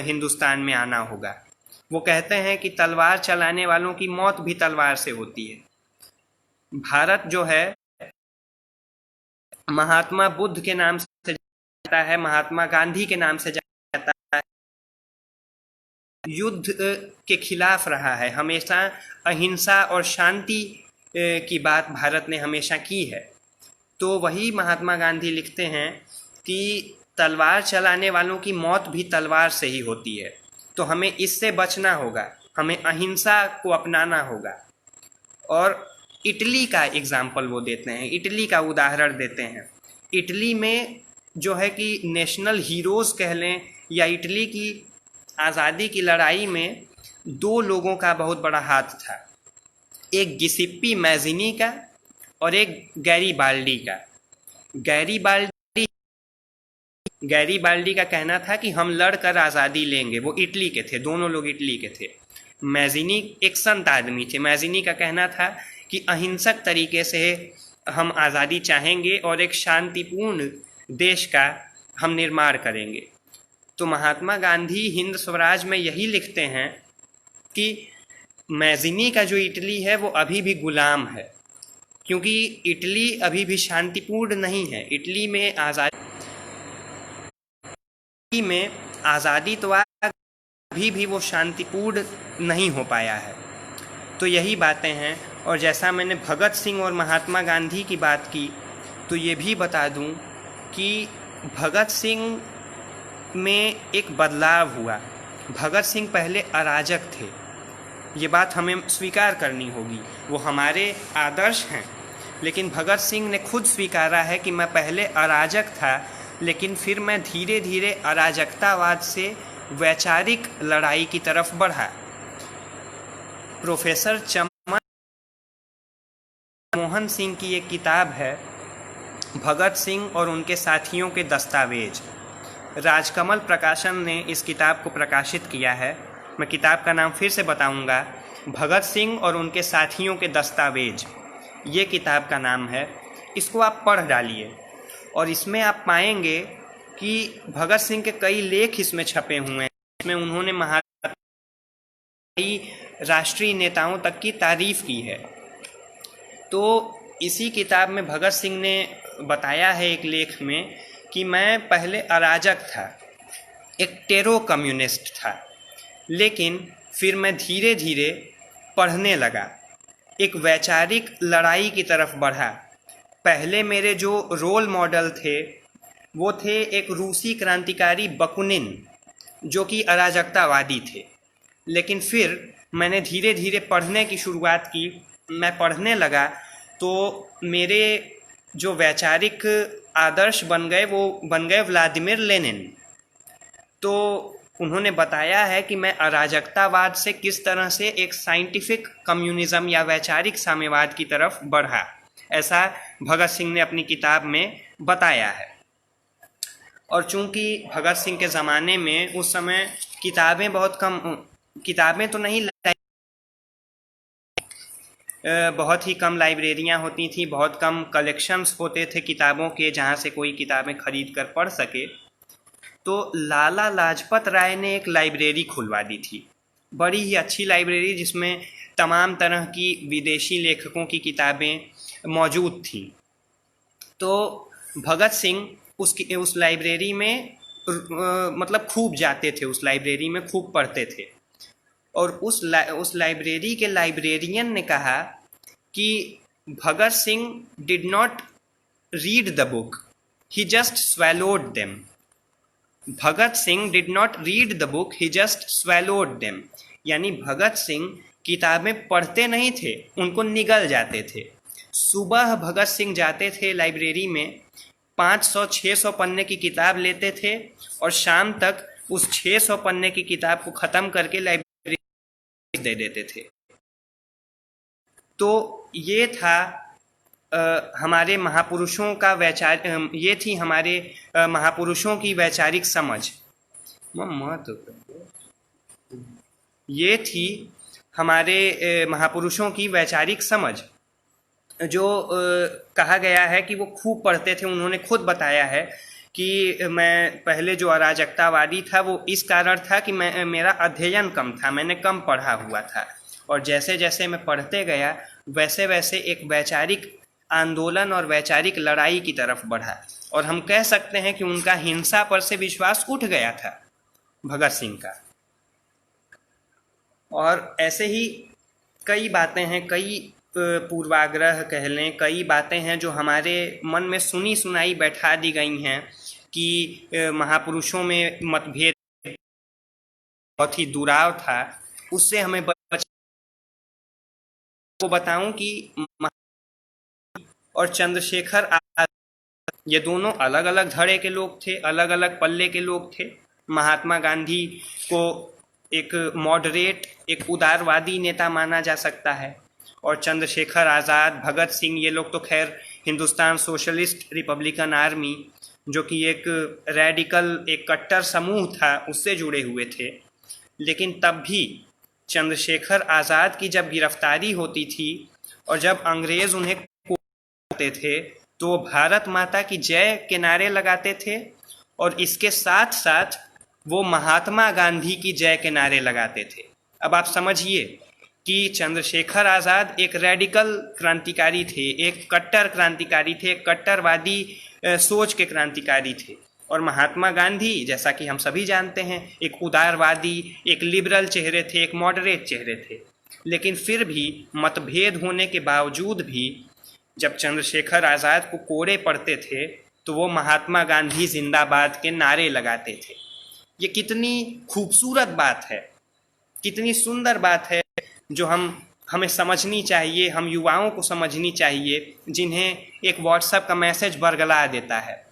हिंदुस्तान में आना होगा। वो कहते हैं कि तलवार चलाने वालों की मौत भी तलवार से होती है। भारत जो है महात्मा बुद्ध के नाम से जाता है, महात्मा गांधी के नाम से जाता है, युद्ध के खिलाफ रहा है, हमेशा अहिंसा और शांति की बात भारत ने हमेशा की है। तो वही महात्मा गांधी लिखते हैं कि तलवार चलाने वालों की मौत भी तलवार से ही होती है, तो हमें इससे बचना होगा, हमें अहिंसा को अपनाना होगा। और इटली का एग्जाम्पल वो देते हैं, इटली का उदाहरण देते हैं। इटली में जो है कि नेशनल हीरोज़ कह लें या इटली की आज़ादी की लड़ाई में दो लोगों का बहुत बड़ा हाथ था, एक गिसिप्पी मैज़िनी का और एक गैरीबाल्डी का। गैरीबाल्डी का कहना था कि हम लड़कर आज़ादी लेंगे, वो इटली के थे, दोनों लोग इटली के थे। मैज़िनी एक संत आदमी थे, मैज़िनी का कहना था कि अहिंसक तरीके से हम आज़ादी चाहेंगे और एक शांतिपूर्ण देश का हम निर्माण करेंगे। तो महात्मा गांधी हिंद स्वराज में यही लिखते हैं कि मैज़िनी का जो इटली है वो अभी भी गुलाम है, क्योंकि इटली अभी भी शांतिपूर्ण नहीं है। इटली में आज़ादी तो अभी भी वो शांतिपूर्ण नहीं हो पाया है। तो यही बातें हैं। और जैसा मैंने भगत सिंह और महात्मा गांधी की बात की, तो ये भी बता दूं कि भगत सिंह में एक बदलाव हुआ। भगत सिंह पहले अराजक थे, ये बात हमें स्वीकार करनी होगी, वो हमारे आदर्श हैं, लेकिन भगत सिंह ने खुद स्वीकारा है कि मैं पहले अराजक था, लेकिन फिर मैं धीरे धीरे अराजकतावाद से वैचारिक लड़ाई की तरफ बढ़ा। प्रोफेसर चमन मोहन सिंह की एक किताब है भगत सिंह और उनके साथियों के दस्तावेज, राजकमल प्रकाशन ने इस किताब को प्रकाशित किया है। मैं किताब का नाम फिर से बताऊंगा, भगत सिंह और उनके साथियों के दस्तावेज, ये किताब का नाम है। इसको आप पढ़ डालिए और इसमें आप पाएंगे कि भगत सिंह के कई लेख इसमें छपे हुए हैं। इसमें उन्होंने महात्मा राष्ट्रीय नेताओं तक की तारीफ की है। तो इसी किताब में भगत सिंह ने बताया है एक लेख में कि मैं पहले अराजक था, एक टेरो कम्युनिस्ट था, लेकिन फिर मैं धीरे धीरे पढ़ने लगा, एक वैचारिक लड़ाई की तरफ बढ़ा। पहले मेरे जो रोल मॉडल थे वो थे एक रूसी क्रांतिकारी बकुनिन, जो कि अराजकतावादी थे, लेकिन फिर मैंने धीरे धीरे पढ़ने की शुरुआत की। मैं पढ़ने लगा तो मेरे जो वैचारिक आदर्श बन गए वो बन गए व्लादिमीर लेनिन। तो उन्होंने बताया है कि मैं अराजकतावाद से किस तरह से एक साइंटिफिक कम्युनिज्म या वैचारिक साम्यवाद की तरफ बढ़ा, ऐसा भगत सिंह ने अपनी किताब में बताया है। और चूंकि भगत सिंह के ज़माने में उस समय किताबें बहुत कम, किताबें तो नहीं, बहुत ही कम लाइब्रेरियां होती थी, बहुत कम कलेक्शंस होते थे किताबों के जहाँ से कोई किताबें खरीद कर पढ़ सके। तो लाला लाजपत राय ने एक लाइब्रेरी खुलवा दी थी, बड़ी ही अच्छी लाइब्रेरी, जिसमें तमाम तरह की विदेशी लेखकों की किताबें मौजूद थी। तो भगत सिंह उस लाइब्रेरी में मतलब खूब जाते थे, उस लाइब्रेरी में खूब पढ़ते थे। और उस लाइब्रेरी के लाइब्रेरियन ने कहा कि Bhagat Singh did not read the book, he just swallowed them। Bhagat Singh did not read the book, he just swallowed them, यानी भगत सिंह किताबें पढ़ते नहीं थे, उनको निगल जाते थे। सुबह भगत सिंह जाते थे लाइब्रेरी में, 500-600 पन्ने की किताब लेते थे और शाम तक उस 600 पन्ने की किताब को ख़त्म करके लाइब्रेरी दे देते थे। तो ये था हमारे महापुरुषों का ये थी हमारे महापुरुषों की वैचारिक समझ। ये थी हमारे महापुरुषों की वैचारिक समझ, जो कहा गया है कि वो खूब पढ़ते थे। उन्होंने खुद बताया है कि मैं पहले जो अराजकतावादी था वो इस कारण था कि मेरा अध्ययन कम था, मैंने कम पढ़ा हुआ था। और जैसे जैसे मैं पढ़ते गया वैसे वैसे एक वैचारिक आंदोलन और वैचारिक लड़ाई की तरफ बढ़ा, और हम कह सकते हैं कि उनका हिंसा पर से विश्वास उठ गया था भगत सिंह का। और ऐसे ही कई बातें हैं, कई पूर्वाग्रह कह लें, कई बातें हैं जो हमारे मन में सुनी सुनाई बैठा दी गई हैं कि महापुरुषों में मतभेद बहुत ही दुराव था, उससे हमें को बताऊं कि और चंद्रशेखर आजाद ये दोनों अलग अलग धड़े के लोग थे, अलग अलग पल्ले के लोग थे। महात्मा गांधी को एक मॉडरेट, एक उदारवादी नेता माना जा सकता है, और चंद्रशेखर आज़ाद, भगत सिंह, ये लोग तो खैर हिंदुस्तान सोशलिस्ट रिपब्लिकन आर्मी, जो कि एक रेडिकल, एक कट्टर समूह था, उससे जुड़े हुए थे। लेकिन तब भी चंद्रशेखर आज़ाद की जब गिरफ्तारी होती थी और जब अंग्रेज़ उन्हें करते थे तो वो भारत माता की जय के नारे लगाते थे, और इसके साथ साथ वो महात्मा गांधी की जय के नारे लगाते थे। अब आप समझिए कि चंद्रशेखर आज़ाद एक रेडिकल क्रांतिकारी थे, एक कट्टर क्रांतिकारी थे, एक कट्टरवादी सोच के क्रांतिकारी थे, और महात्मा गांधी, जैसा कि हम सभी जानते हैं, एक उदारवादी, एक लिबरल चेहरे थे, एक मॉडरेट चेहरे थे। लेकिन फिर भी मतभेद होने के बावजूद भी जब चंद्रशेखर आज़ाद को कोड़े पड़ते थे तो वो महात्मा गांधी जिंदाबाद के नारे लगाते थे। ये कितनी खूबसूरत बात है, कितनी सुंदर बात है, जो हमें समझनी चाहिए, हम युवाओं को समझनी चाहिए, जिन्हें एक व्हाट्सएप का मैसेज बरगला देता है,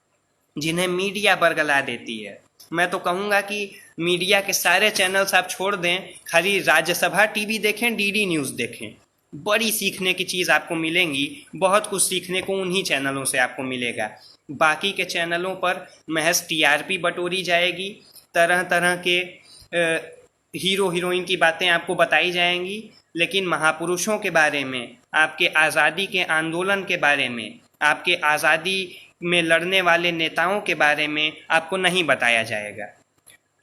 जिन्हें मीडिया बरगला देती है। मैं तो कहूँगा कि मीडिया के सारे चैनल्स आप छोड़ दें, खाली राज्यसभा टीवी देखें, डीडी न्यूज़ देखें, बड़ी सीखने की चीज़ आपको मिलेंगी। बहुत कुछ सीखने को उन्हीं चैनलों से आपको मिलेगा। बाकी के चैनलों पर महज टीआरपी बटोरी जाएगी, तरह तरह के हीरो हीरोइन की बातें आपको बताई जाएंगी, लेकिन महापुरुषों के बारे में, आपके आज़ादी के आंदोलन के बारे में, आपके आज़ादी में लड़ने वाले नेताओं के बारे में आपको नहीं बताया जाएगा।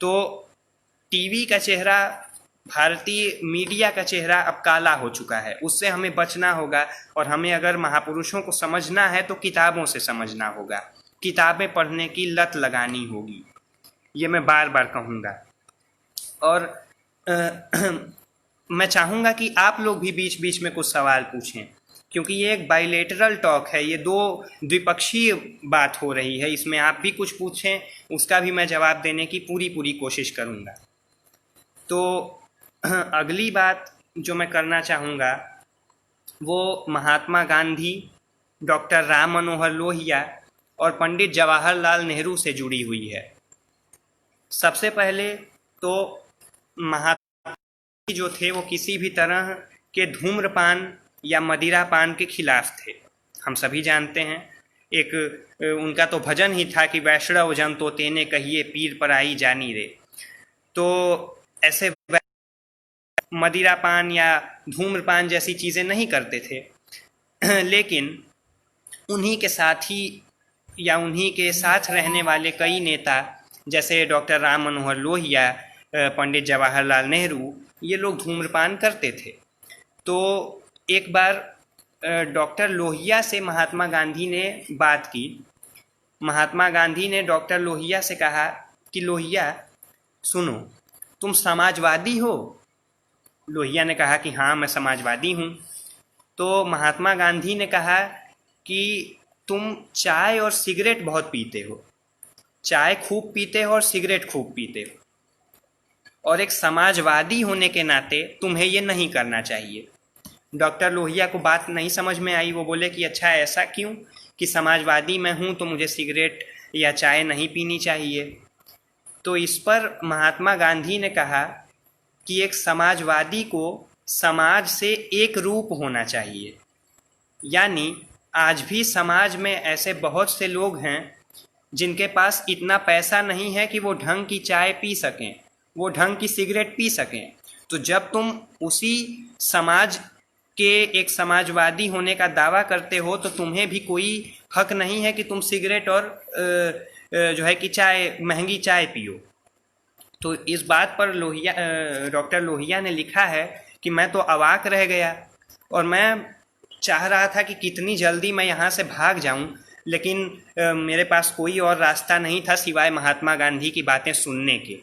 तो टीवी का चेहरा, भारतीय मीडिया का चेहरा अब काला हो चुका है, उससे हमें बचना होगा। और हमें अगर महापुरुषों को समझना है तो किताबों से समझना होगा, किताबें पढ़ने की लत लगानी होगी, ये मैं बार बार कहूँगा। और मैं चाहूँगा कि आप लोग भी बीच बीच में कुछ सवाल पूछें, क्योंकि ये एक बाइलेटरल टॉक है, ये दो द्विपक्षीय बात हो रही है। इसमें आप भी कुछ पूछें, उसका भी मैं जवाब देने की पूरी कोशिश करूँगा। तो अगली बात जो मैं करना चाहूँगा वो महात्मा गांधी, डॉक्टर राम मनोहर लोहिया और पंडित जवाहरलाल नेहरू से जुड़ी हुई है। सबसे पहले तो महात्मा गांधी जो थे वो किसी भी तरह के धूम्रपान या मदिरापान के खिलाफ थे, हम सभी जानते हैं। एक उनका तो भजन ही था कि वैष्णव जन तो तेने कहिए पीर पराई जानी रे। तो ऐसे मदिरापान या धूम्रपान जैसी चीज़ें नहीं करते थे, लेकिन उन्हीं के साथी या उन्हीं के साथ रहने वाले कई नेता, जैसे डॉक्टर राम मनोहर लोहिया, पंडित जवाहरलाल नेहरू, ये लोग धूम्रपान करते थे। तो एक बार डॉक्टर लोहिया से महात्मा गांधी ने बात की। महात्मा गांधी ने डॉक्टर लोहिया से कहा कि लोहिया सुनो, तुम समाजवादी हो? लोहिया ने कहा कि हाँ, मैं समाजवादी हूँ। तो महात्मा गांधी ने कहा कि तुम चाय और सिगरेट बहुत पीते हो, चाय खूब पीते हो और सिगरेट खूब पीते हो, और एक समाजवादी होने के नाते तुम्हें ये नहीं करना चाहिए। डॉक्टर लोहिया को बात नहीं समझ में आई। वो बोले कि अच्छा, ऐसा क्यों कि समाजवादी मैं हूँ तो मुझे सिगरेट या चाय नहीं पीनी चाहिए? तो इस पर महात्मा गांधी ने कहा कि एक समाजवादी को समाज से एक रूप होना चाहिए। यानी आज भी समाज में ऐसे बहुत से लोग हैं जिनके पास इतना पैसा नहीं है कि वो ढंग की चाय पी सकें, वो ढंग की सिगरेट पी सकें। तो जब तुम उसी समाज के एक समाजवादी होने का दावा करते हो तो तुम्हें भी कोई हक नहीं है कि तुम सिगरेट और जो है कि चाय, महंगी चाय पियो। तो इस बात पर डॉक्टर लोहिया ने लिखा है कि मैं तो अवाक रह गया और मैं चाह रहा था कि कितनी जल्दी मैं यहाँ से भाग जाऊँ, लेकिन मेरे पास कोई और रास्ता नहीं था सिवाय महात्मा गांधी की बातें सुनने के।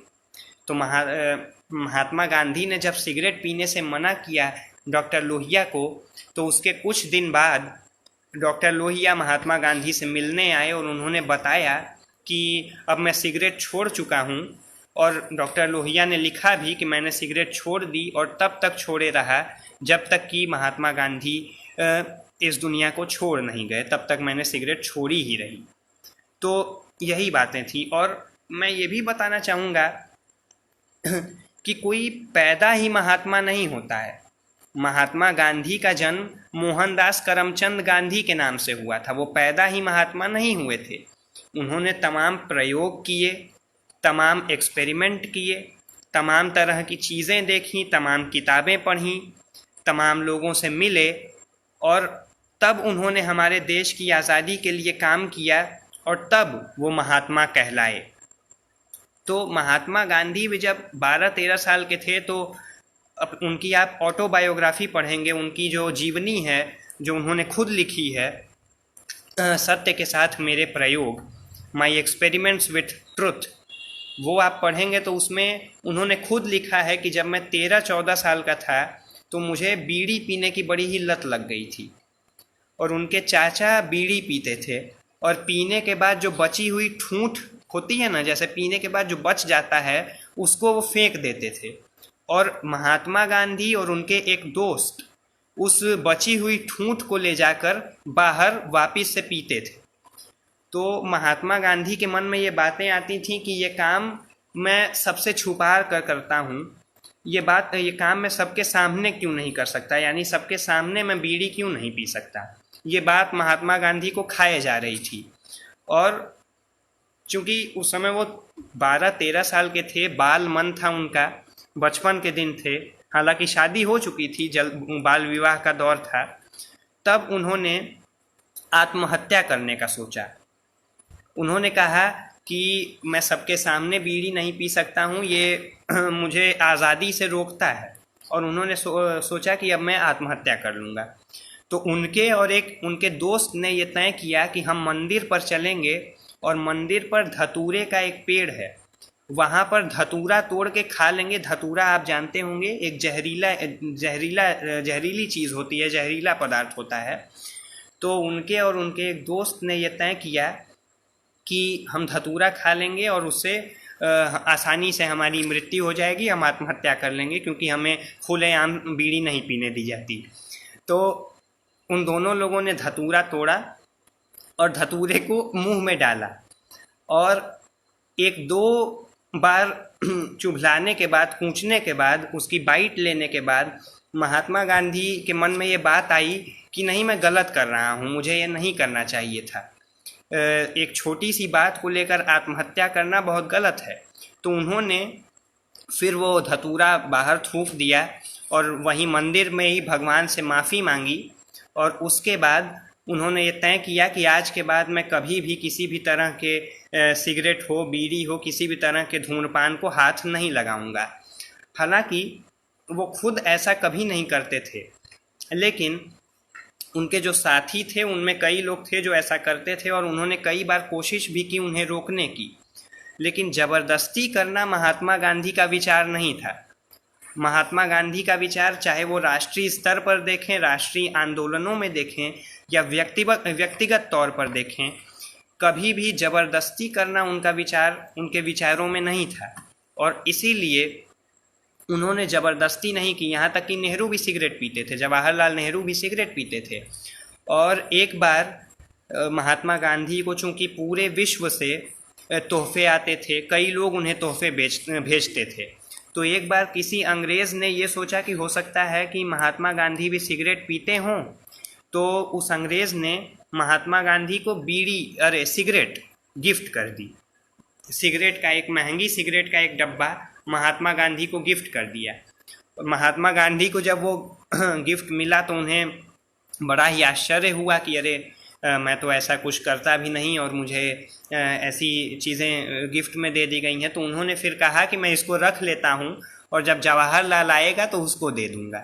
तो महात्मा गांधी ने जब सिगरेट पीने से मना किया डॉक्टर लोहिया को, तो उसके कुछ दिन बाद डॉक्टर लोहिया महात्मा गांधी से मिलने आए और उन्होंने बताया कि अब मैं सिगरेट छोड़ चुका हूँ। और डॉक्टर लोहिया ने लिखा भी कि मैंने सिगरेट छोड़ दी और तब तक छोड़े रहा जब तक कि महात्मा गांधी इस दुनिया को छोड़ नहीं गए, तब तक मैंने सिगरेट छोड़ी ही रही। तो यही बातें थी। और मैं ये भी बताना चाहूँगा कि कोई पैदा ही महात्मा नहीं होता है। महात्मा गांधी का जन्म मोहनदास करमचंद गांधी के नाम से हुआ था। वो पैदा ही महात्मा नहीं हुए थे। उन्होंने तमाम प्रयोग किए, तमाम एक्सपेरिमेंट किए, तमाम तरह की चीज़ें देखी, तमाम किताबें पढ़ीं, तमाम लोगों से मिले और तब उन्होंने हमारे देश की आज़ादी के लिए काम किया और तब वो महात्मा कहलाए। तो महात्मा गांधी भी जब 12-13 साल के थे तो उनकी आप ऑटोबायोग्राफी पढ़ेंगे, उनकी जो जीवनी है जो उन्होंने खुद लिखी है, सत्य के साथ मेरे प्रयोग, माई एक्सपेरिमेंट्स विथ ट्रुथ, वो आप पढ़ेंगे तो उसमें उन्होंने खुद लिखा है कि जब मैं 13-14 साल का था तो मुझे बीड़ी पीने की बड़ी ही लत लग गई थी और उनके चाचा बीड़ी पीते थे और पीने के बाद जो बची हुई ठूंठ होती है ना, जैसे पीने के बाद जो बच जाता है उसको वो फेंक देते थे। और महात्मा गांधी और उनके एक दोस्त उस बची हुई ठूंठ को ले जाकर बाहर वापस से पीते थे। तो महात्मा गांधी के मन में ये बातें आती थी कि ये काम मैं सबसे छुपा कर करता हूँ, ये काम मैं सबके सामने क्यों नहीं कर सकता, यानी सबके सामने मैं बीड़ी क्यों नहीं पी सकता। ये बात महात्मा गांधी को खाए जा रही थी। और चूँकि उस समय वो 12-13 साल के थे, बाल मन था उनका, बचपन के दिन थे, हालांकि शादी हो चुकी थी, बाल विवाह का दौर था, तब उन्होंने आत्महत्या करने का सोचा। उन्होंने कहा कि मैं सबके सामने बीड़ी नहीं पी सकता हूँ, ये मुझे आज़ादी से रोकता है, और उन्होंने सोचा कि अब मैं आत्महत्या कर लूँगा। तो उनके और एक उनके दोस्त ने ये तय किया कि हम मंदिर पर चलेंगे और मंदिर पर धतूरे का एक पेड़ है, वहाँ पर धतूरा तोड़ के खा लेंगे। धतूरा आप जानते होंगे, एक जहरीली चीज़ होती है, जहरीला पदार्थ होता है। तो उनके और उनके एक दोस्त ने यह तय किया कि हम धतूरा खा लेंगे और उससे आसानी से हमारी मृत्यु हो जाएगी, हम आत्महत्या कर लेंगे, क्योंकि हमें खुलेआम बीड़ी नहीं पीने दी जाती। तो उन दोनों लोगों ने धतूरा तोड़ा और धतूरे को मुंह में डाला और 1-2 बार चुभलाने के बाद, कूचने के बाद, उसकी बाइट लेने के बाद महात्मा गांधी के मन में ये बात आई कि नहीं, मैं गलत कर रहा हूँ, मुझे ये नहीं करना चाहिए था। एक छोटी सी बात को लेकर आत्महत्या करना बहुत गलत है। तो उन्होंने फिर वो धतूरा बाहर थूक दिया और वहीं मंदिर में ही भगवान से माफ़ी मांगी और उसके बाद उन्होंने ये तय किया कि आज के बाद मैं कभी भी किसी भी तरह के सिगरेट हो, बीड़ी हो, किसी भी तरह के धूम्रपान को हाथ नहीं लगाऊंगा। हालांकि वो खुद ऐसा कभी नहीं करते थे, लेकिन उनके जो साथी थे उनमें कई लोग थे जो ऐसा करते थे और उन्होंने कई बार कोशिश भी की उन्हें रोकने की, लेकिन ज़बरदस्ती करना महात्मा गांधी का विचार नहीं था। महात्मा गांधी का विचार, चाहे वो राष्ट्रीय स्तर पर देखें, राष्ट्रीय आंदोलनों में देखें या व्यक्तिगत तौर पर देखें, कभी भी ज़बरदस्ती करना उनका विचार उनके विचारों में नहीं था। और इसीलिए उन्होंने ज़बरदस्ती नहीं की। यहाँ तक कि नेहरू भी सिगरेट पीते थे, जवाहरलाल नेहरू भी सिगरेट पीते थे। और एक बार महात्मा गांधी को चूँकि पूरे विश्व से तोहफे आते थे, कई लोग उन्हें तोहफे भेजते थे, तो एक बार किसी अंग्रेज़ ने ये सोचा कि हो सकता है कि महात्मा गांधी भी सिगरेट पीते हों, तो उस अंग्रेज़ ने महात्मा गांधी को सिगरेट गिफ्ट कर दी। सिगरेट का, एक महंगी सिगरेट का एक डब्बा महात्मा गांधी को गिफ्ट कर दिया। और महात्मा गांधी को जब वो गिफ्ट मिला तो उन्हें बड़ा ही आश्चर्य हुआ कि अरे, मैं तो ऐसा कुछ करता भी नहीं और मुझे ऐसी चीज़ें गिफ्ट में दे दी गई हैं। तो उन्होंने फिर कहा कि मैं इसको रख लेता हूँ और जब जवाहरलाल आएगा तो उसको दे दूँगा।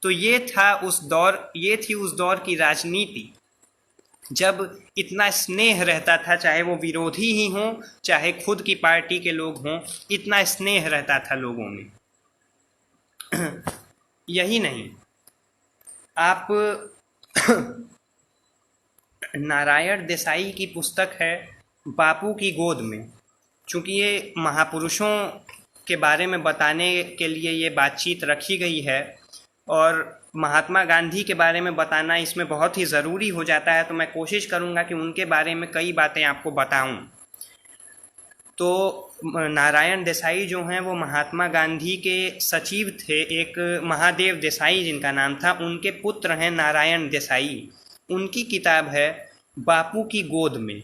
तो ये थी उस दौर की राजनीति, जब इतना स्नेह रहता था, चाहे वो विरोधी ही हों चाहे खुद की पार्टी के लोग हों, इतना स्नेह रहता था लोगों में। यही नहीं, आप नारायण देसाई की पुस्तक है बापू की गोद में, चूँकि ये महापुरुषों के बारे में बताने के लिए ये बातचीत रखी गई है और महात्मा गांधी के बारे में बताना इसमें बहुत ही ज़रूरी हो जाता है, तो मैं कोशिश करूँगा कि उनके बारे में कई बातें आपको बताऊँ। तो नारायण देसाई जो हैं वो महात्मा गांधी के सचिव थे, एक महादेव देसाई जिनका नाम था, उनके पुत्र हैं नारायण देसाई। उनकी किताब है बापू की गोद में,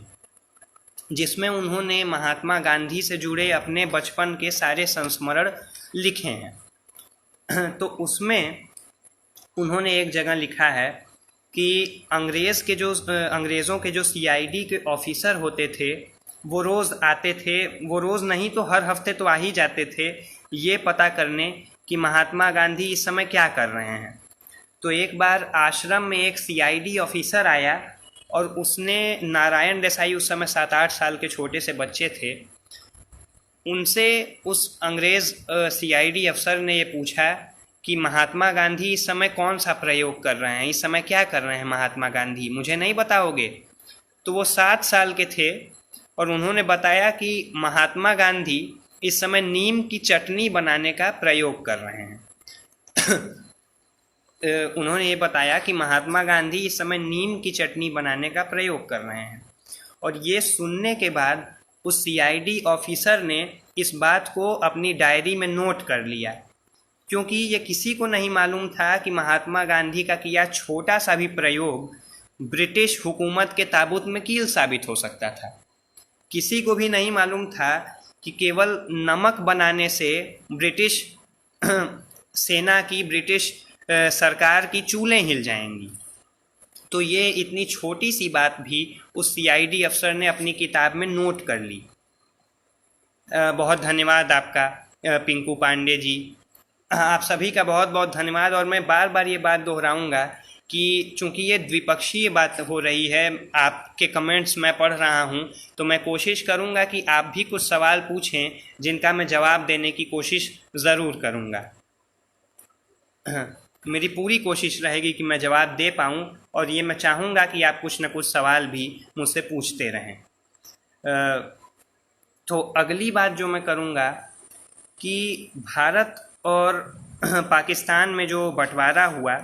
जिसमें उन्होंने महात्मा गांधी से जुड़े अपने बचपन के सारे संस्मरण लिखे हैं। तो उसमें उन्होंने एक जगह लिखा है कि अंग्रेज़ों के जो CID के ऑफिसर होते थे वो रोज़ आते थे, वो रोज़ नहीं तो हर हफ्ते तो आ ही जाते थे, ये पता करने कि महात्मा गांधी इस समय क्या कर रहे हैं। तो एक बार आश्रम में एक CID ऑफिसर आया और उसने, नारायण देसाई उस समय 7-8 साल के छोटे से बच्चे थे, उनसे उस अंग्रेज़ CID अफसर ने ये पूछा कि महात्मा गांधी इस समय कौन सा प्रयोग कर रहे हैं, इस समय क्या कर रहे हैं महात्मा गांधी, मुझे नहीं बताओगे? तो वो 7 साल के थे और उन्होंने बताया कि महात्मा गांधी इस समय नीम की चटनी बनाने का प्रयोग कर रहे हैं। उन्होंने ये बताया कि महात्मा गांधी इस समय नीम की चटनी बनाने का प्रयोग कर रहे हैं। और ये सुनने के बाद उस CID ऑफिसर ने इस बात को अपनी डायरी में नोट कर लिया, क्योंकि ये किसी को नहीं मालूम था कि महात्मा गांधी का किया छोटा सा भी प्रयोग ब्रिटिश हुकूमत के ताबूत में कील साबित हो सकता था। किसी को भी नहीं मालूम था कि केवल नमक बनाने से ब्रिटिश सेना की, ब्रिटिश सरकार की चूलें हिल जाएंगी। तो ये इतनी छोटी सी बात भी उस CID अफसर ने अपनी किताब में नोट कर ली। बहुत धन्यवाद आपका पिंकू पांडे जी, आप सभी का बहुत बहुत धन्यवाद। और मैं बार बार ये बात दोहराऊंगा कि चूंकि ये द्विपक्षीय बात हो रही है, आपके कमेंट्स मैं पढ़ रहा हूँ, तो मैं कोशिश करूँगा कि आप भी कुछ सवाल पूछें जिनका मैं जवाब देने की कोशिश ज़रूर करूँगा। मेरी पूरी कोशिश रहेगी कि मैं जवाब दे पाऊँ, और ये मैं चाहूँगा कि आप कुछ न कुछ सवाल भी मुझसे पूछते रहें। तो अगली बात जो मैं करूँगा कि भारत और पाकिस्तान में जो बंटवारा हुआ,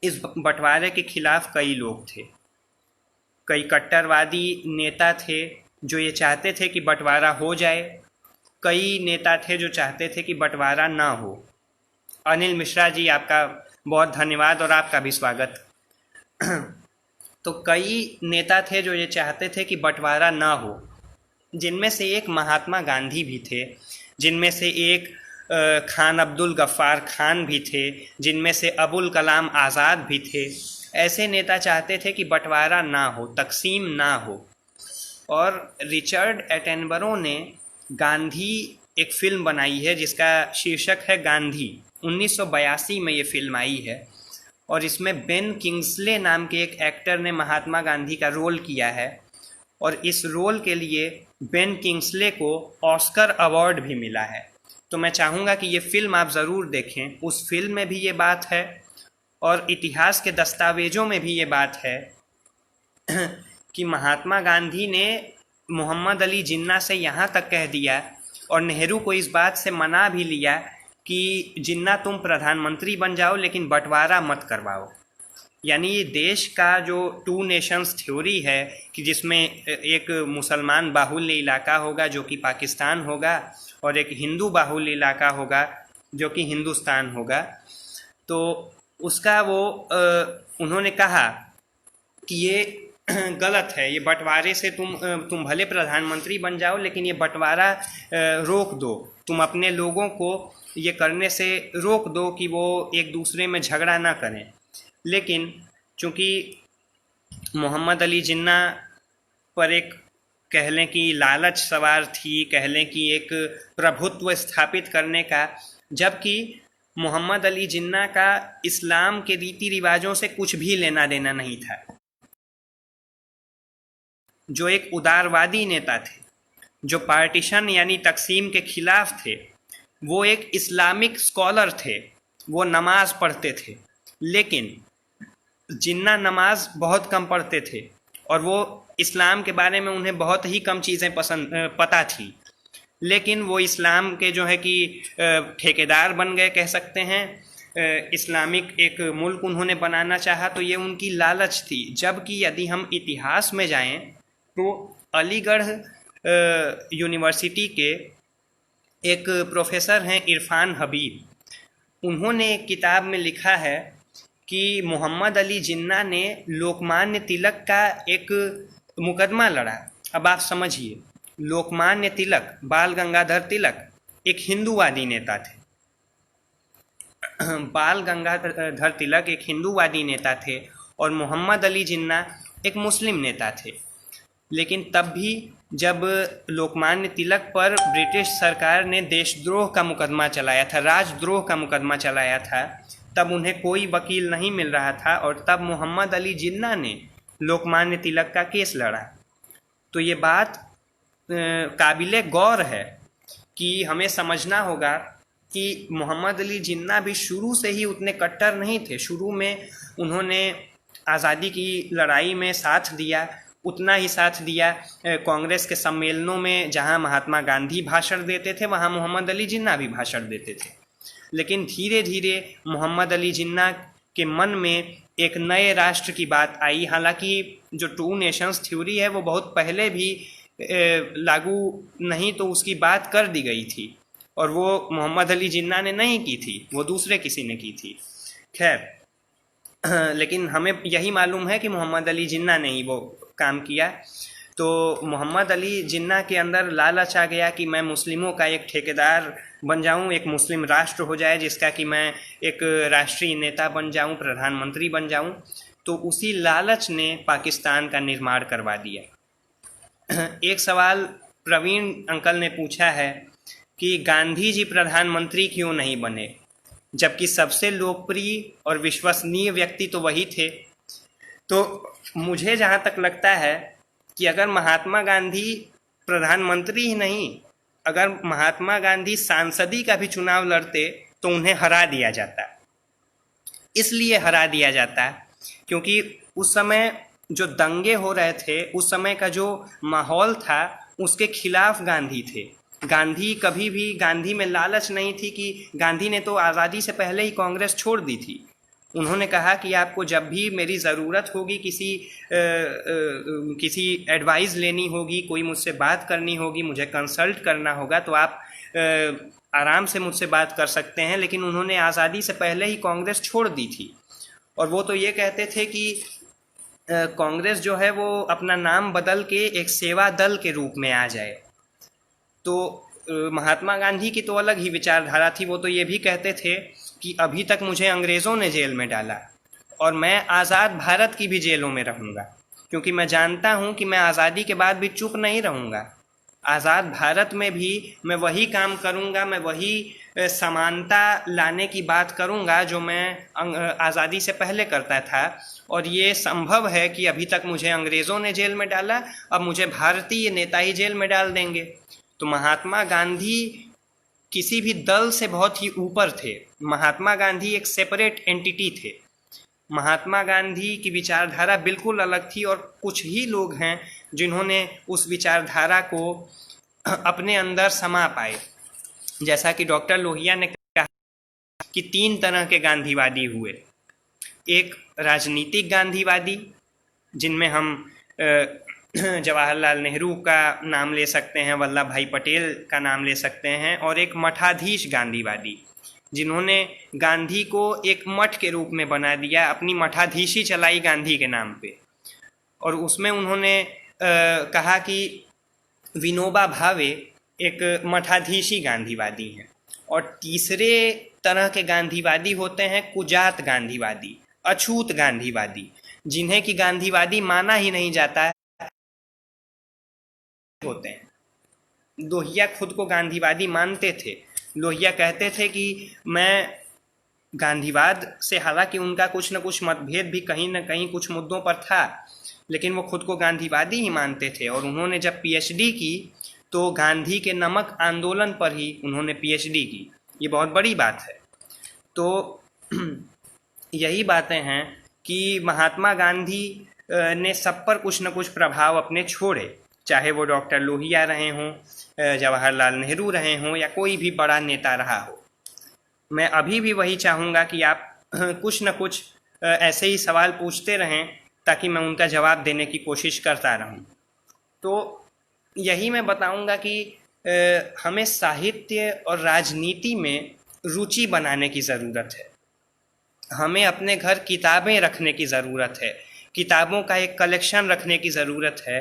इस बंटवारे के खिलाफ कई लोग थे, कई कट्टरवादी नेता थे जो ये चाहते थे कि बंटवारा हो जाए, कई नेता थे जो चाहते थे कि बंटवारा ना हो। अनिल मिश्रा जी, आपका बहुत धन्यवाद और आपका भी स्वागत। तो कई नेता थे जो ये चाहते थे कि बंटवारा ना हो, जिनमें से एक महात्मा गांधी भी थे, जिनमें से एक खान अब्दुल गफ्फार खान भी थे, जिनमें से अबुल कलाम आज़ाद भी थे। ऐसे नेता चाहते थे कि बंटवारा ना हो, तकसीम ना हो। और रिचर्ड एटनबरो ने गांधी एक फ़िल्म बनाई है जिसका शीर्षक है गांधी। 1982 में ये फिल्म आई है और इसमें बेन किंग्सले नाम के एक एक्टर ने महात्मा गांधी का रोल किया है, और इस रोल के लिए बेन किंग्सले को ऑस्कर अवार्ड भी मिला है। तो मैं चाहूँगा कि ये फ़िल्म आप ज़रूर देखें। उस फिल्म में भी ये बात है और इतिहास के दस्तावेज़ों में भी ये बात है कि महात्मा गांधी ने मोहम्मद अली जिन्ना से यहाँ तक कह दिया और नेहरू को इस बात से मना भी लिया कि जिन्ना तुम प्रधानमंत्री बन जाओ लेकिन बंटवारा मत करवाओ। यानी ये देश का जो 2 नेशंस थ्योरी है कि जिसमें एक मुसलमान बाहुल्य इलाका होगा जो कि पाकिस्तान होगा और एक हिंदू बाहुल्य इलाका होगा जो कि हिंदुस्तान होगा, तो उसका वो उन्होंने कहा कि ये गलत है, ये बंटवारे से तुम भले प्रधानमंत्री बन जाओ लेकिन ये बंटवारा रोक दो, तुम अपने लोगों को ये करने से रोक दो कि वो एक दूसरे में झगड़ा ना करें। लेकिन चूँकि मोहम्मद अली जिन्ना पर एक कह लें कि लालच सवार थी, कह लें कि एक प्रभुत्व स्थापित करने का, जबकि मोहम्मद अली जिन्ना का इस्लाम के रीति रिवाजों से कुछ भी लेना देना नहीं था। जो एक उदारवादी नेता थे, जो पार्टीशन यानी तकसीम के खिलाफ थे, वो एक इस्लामिक स्कॉलर थे, वो नमाज पढ़ते थे, लेकिन जिन्ना नमाज बहुत कम पढ़ते थे और वो इस्लाम के बारे में उन्हें बहुत ही कम चीज़ें पता थी, लेकिन वो इस्लाम के जो है कि ठेकेदार बन गए कह सकते हैं। इस्लामिक एक मुल्क उन्होंने बनाना चाहा, तो ये उनकी लालच थी। जबकि यदि हम इतिहास में जाएं तो अलीगढ़ यूनिवर्सिटी के एक प्रोफेसर हैं इरफान हबीब, उन्होंने एक किताब में लिखा है कि मोहम्मद अली जिन्ना ने लोकमान्य तिलक का एक मुकदमा लड़ा। अब आप समझिए, लोकमान्य तिलक, बाल गंगाधर तिलक एक हिंदूवादी नेता थे। बाल गंगाधर तिलक एक हिंदूवादी नेता थे और मोहम्मद अली जिन्ना एक मुस्लिम नेता थे। लेकिन तब भी जब लोकमान्य तिलक पर ब्रिटिश सरकार ने देशद्रोह का मुकदमा चलाया था, राजद्रोह का मुकदमा चलाया था, तब उन्हें कोई वकील नहीं मिल रहा था और तब मोहम्मद अली जिन्ना ने लोकमान्य तिलक का केस लड़ा। तो ये बात काबिले गौर है कि हमें समझना होगा कि मोहम्मद अली जिन्ना भी शुरू से ही उतने कट्टर नहीं थे। शुरू में उन्होंने आज़ादी की लड़ाई में साथ दिया, उतना ही साथ दिया कांग्रेस के सम्मेलनों में जहां महात्मा गांधी भाषण देते थे वहां मोहम्मद अली जिन्ना भी भाषण देते थे। लेकिन धीरे धीरे मोहम्मद अली जिन्ना के मन में एक नए राष्ट्र की बात आई। हालांकि जो टू नेशंस थ्योरी है वो बहुत पहले भी लागू नहीं तो उसकी बात कर दी गई थी और वो मोहम्मद अली जिन्ना ने नहीं की थी, वो दूसरे किसी ने की थी। खैर, लेकिन हमें यही मालूम है कि मोहम्मद अली जिन्ना ने ही वो काम किया। तो मोहम्मद अली जिन्ना के अंदर लालच आ गया कि मैं मुस्लिमों का एक ठेकेदार बन जाऊं, एक मुस्लिम राष्ट्र हो जाए जिसका कि मैं एक राष्ट्रीय नेता बन जाऊं, प्रधानमंत्री बन जाऊं। तो उसी लालच ने पाकिस्तान का निर्माण करवा दिया। एक सवाल प्रवीण अंकल ने पूछा है कि गांधी जी प्रधानमंत्री क्यों नहीं बने, जबकि सबसे लोकप्रिय और विश्वसनीय व्यक्ति तो वही थे। तो मुझे जहाँ तक लगता है कि अगर महात्मा गांधी प्रधानमंत्री ही नहीं, अगर महात्मा गांधी सांसदी का भी चुनाव लड़ते तो उन्हें हरा दिया जाता। इसलिए हरा दिया जाता क्योंकि उस समय जो दंगे हो रहे थे, उस समय का जो माहौल था उसके खिलाफ गांधी थे। गांधी में लालच नहीं थी कि गांधी ने तो आज़ादी से पहले ही कांग्रेस छोड़ दी थी। उन्होंने कहा कि आपको जब भी मेरी ज़रूरत होगी, किसी एडवाइस लेनी होगी, कोई मुझसे बात करनी होगी, मुझे कंसल्ट करना होगा, तो आप आराम से मुझसे बात कर सकते हैं। लेकिन उन्होंने आज़ादी से पहले ही कांग्रेस छोड़ दी थी और वो तो ये कहते थे कि कांग्रेस जो है वो अपना नाम बदल के एक सेवा दल के रूप में आ जाए। तो महात्मा गांधी की तो अलग ही विचारधारा थी। वो तो ये भी कहते थे कि अभी तक मुझे अंग्रेज़ों ने जेल में डाला और मैं आज़ाद भारत की भी जेलों में रहूँगा, क्योंकि मैं जानता हूँ कि मैं आज़ादी के बाद भी चुप नहीं रहूँगा। आज़ाद भारत में भी मैं वही काम करूँगा, मैं वही समानता लाने की बात करूँगा जो मैं आज़ादी से पहले करता था। और ये संभव है कि अभी तक मुझे अंग्रेज़ों ने जेल में डाला, अब मुझे भारतीय नेता ही जेल में डाल देंगे। तो महात्मा गांधी किसी भी दल से बहुत ही ऊपर थे। महात्मा गांधी एक सेपरेट एंटिटी थे। महात्मा गांधी की विचारधारा बिल्कुल अलग थी और कुछ ही लोग हैं जिन्होंने उस विचारधारा को अपने अंदर समा पाए। जैसा कि डॉक्टर लोहिया ने कहा कि 3 तरह के गांधीवादी हुए। एक राजनीतिक गांधीवादी, जिनमें हम जवाहरलाल नेहरू का नाम ले सकते हैं, वल्लभ भाई पटेल का नाम ले सकते हैं, और एक मठाधीश गांधीवादी, जिन्होंने गांधी को एक मठ के रूप में बना दिया, अपनी मठाधीशी चलाई गांधी के नाम पे। और उसमें उन्होंने कहा कि विनोबा भावे एक मठाधीशी गांधीवादी हैं। और तीसरे तरह के गांधीवादी होते हैं कुजात गांधीवादी, अछूत गांधीवादी, जिन्हें कि गांधीवादी माना ही नहीं जाता है होते हैं। लोहिया खुद को गांधीवादी मानते थे। लोहिया कहते थे कि मैं गांधीवाद से, हालांकि उनका कुछ न कुछ मतभेद भी कहीं न कहीं कुछ मुद्दों पर था, लेकिन वो खुद को गांधीवादी ही मानते थे। और उन्होंने जब पीएचडी की तो गांधी के नमक आंदोलन पर ही उन्होंने पीएचडी की। ये बहुत बड़ी बात है। तो यही बातें हैं कि महात्मा गांधी ने सब पर कुछ न कुछ प्रभाव अपने छोड़े, चाहे वो डॉक्टर लोहिया रहे हों, जवाहरलाल नेहरू रहे हों, या कोई भी बड़ा नेता रहा हो। मैं अभी भी वही चाहूँगा कि आप कुछ न कुछ ऐसे ही सवाल पूछते रहें ताकि मैं उनका जवाब देने की कोशिश करता रहूं। तो यही मैं बताऊंगा कि हमें साहित्य और राजनीति में रुचि बनाने की ज़रूरत है। हमें अपने घर किताबें रखने की ज़रूरत है, किताबों का एक कलेक्शन रखने की ज़रूरत है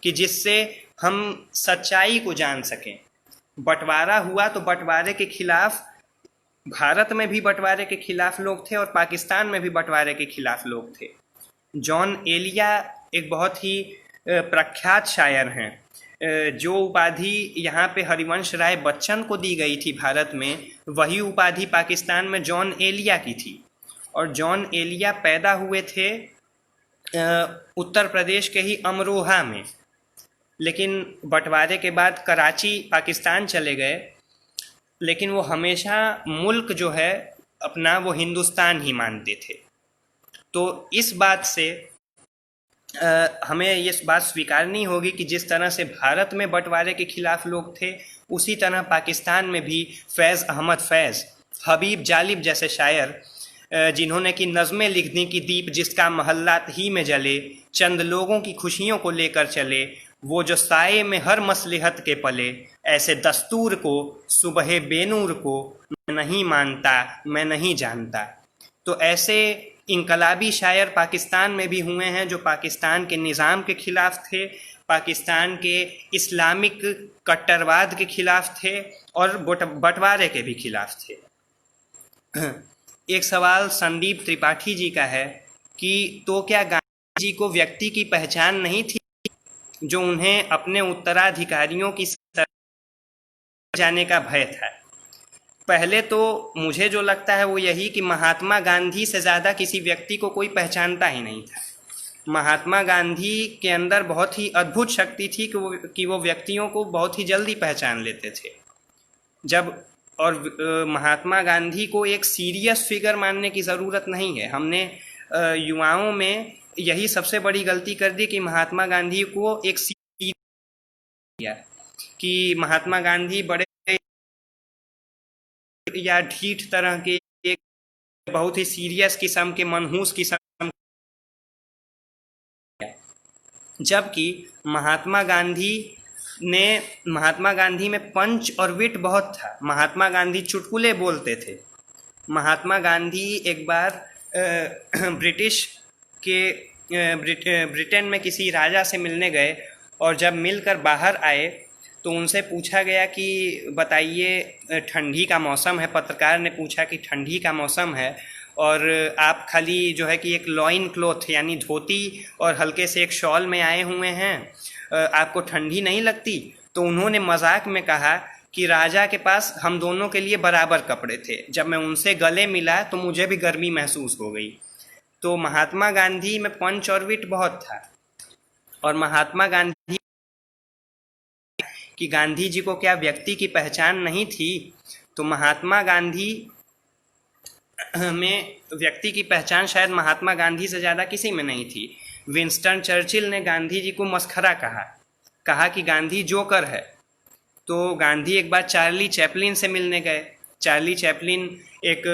कि जिससे हम सच्चाई को जान सकें। बंटवारा हुआ तो बंटवारे के खिलाफ, भारत में भी बंटवारे के खिलाफ लोग थे और पाकिस्तान में भी बंटवारे के खिलाफ लोग थे। जॉन एलिया एक बहुत ही प्रख्यात शायर हैं। जो उपाधि यहाँ पे हरिवंश राय बच्चन को दी गई थी भारत में, वही उपाधि पाकिस्तान में जॉन एलिया की थी। और जॉन एलिया पैदा हुए थे उत्तर प्रदेश के ही अमरोहा में, लेकिन बंटवारे के बाद कराची पाकिस्तान चले गए। लेकिन वो हमेशा मुल्क जो है अपना, वो हिंदुस्तान ही मानते थे। तो इस बात से हमें ये बात स्वीकारनी होगी कि जिस तरह से भारत में बंटवारे के खिलाफ लोग थे, उसी तरह पाकिस्तान में भी फैज़ अहमद फैज़, हबीब जालिब जैसे शायर, जिन्होंने कि नज़में लिख दी कि दीप जिसका महल्लात ही में जले, चंद लोगों की खुशियों को लेकर चले, वो जो साए में हर मसलिहत के पले, ऐसे दस्तूर को सुबह बेनूर को मैं नहीं मानता, मैं नहीं जानता। तो ऐसे इनकलाबी शायर पाकिस्तान में भी हुए हैं जो पाकिस्तान के निज़ाम के खिलाफ थे, पाकिस्तान के इस्लामिक कट्टरवाद के खिलाफ थे और बंटवारे के भी खिलाफ थे। एक सवाल संदीप त्रिपाठी जी का है कि तो क्या गांधी जी को व्यक्ति की पहचान नहीं थी जो उन्हें अपने उत्तराधिकारियों की जाने का भय था? पहले तो मुझे जो लगता है वो यही कि महात्मा गांधी से ज़्यादा किसी व्यक्ति को कोई पहचानता ही नहीं था। महात्मा गांधी के अंदर बहुत ही अद्भुत शक्ति थी कि वो व्यक्तियों को बहुत ही जल्दी पहचान लेते थे। महात्मा गांधी को एक सीरियस फिगर मानने की ज़रूरत नहीं है। हमने युवाओं में यही सबसे बड़ी गलती कर दी कि महात्मा गांधी को एक किया कि महात्मा गांधी बड़े या ढीठ तरह के, एक बहुत ही सीरियस किस्म के, मनहूस किस्म, जबकि महात्मा गांधी में पंच और विट बहुत था। महात्मा गांधी चुटकुले बोलते थे। महात्मा गांधी एक बार ब्रिटेन में किसी राजा से मिलने गए और जब मिलकर बाहर आए तो उनसे पूछा गया कि बताइए ठंडी का मौसम है। पत्रकार ने पूछा कि ठंडी का मौसम है और आप खाली जो है कि एक लॉइन क्लॉथ यानी धोती और हल्के से एक शॉल में आए हुए हैं, आपको ठंडी नहीं लगती? तो उन्होंने मजाक में कहा कि राजा के पास हम दोनों के लिए बराबर कपड़े थे, जब मैं उनसे गले मिला तो मुझे भी गर्मी महसूस हो गई। तो महात्मा गांधी में पंच और विट बहुत था। और महात्मा गांधी कि गांधी जी को क्या व्यक्ति की पहचान नहीं थी? तो महात्मा गांधी में व्यक्ति की पहचान शायद महात्मा गांधी से ज़्यादा किसी में नहीं थी। विंस्टन चर्चिल ने गांधी जी को मस्खरा कहा कि गांधी जोकर है। तो गांधी एक बार चार्ली चैपलिन से मिलने गए। चार्ली चैपलिन एक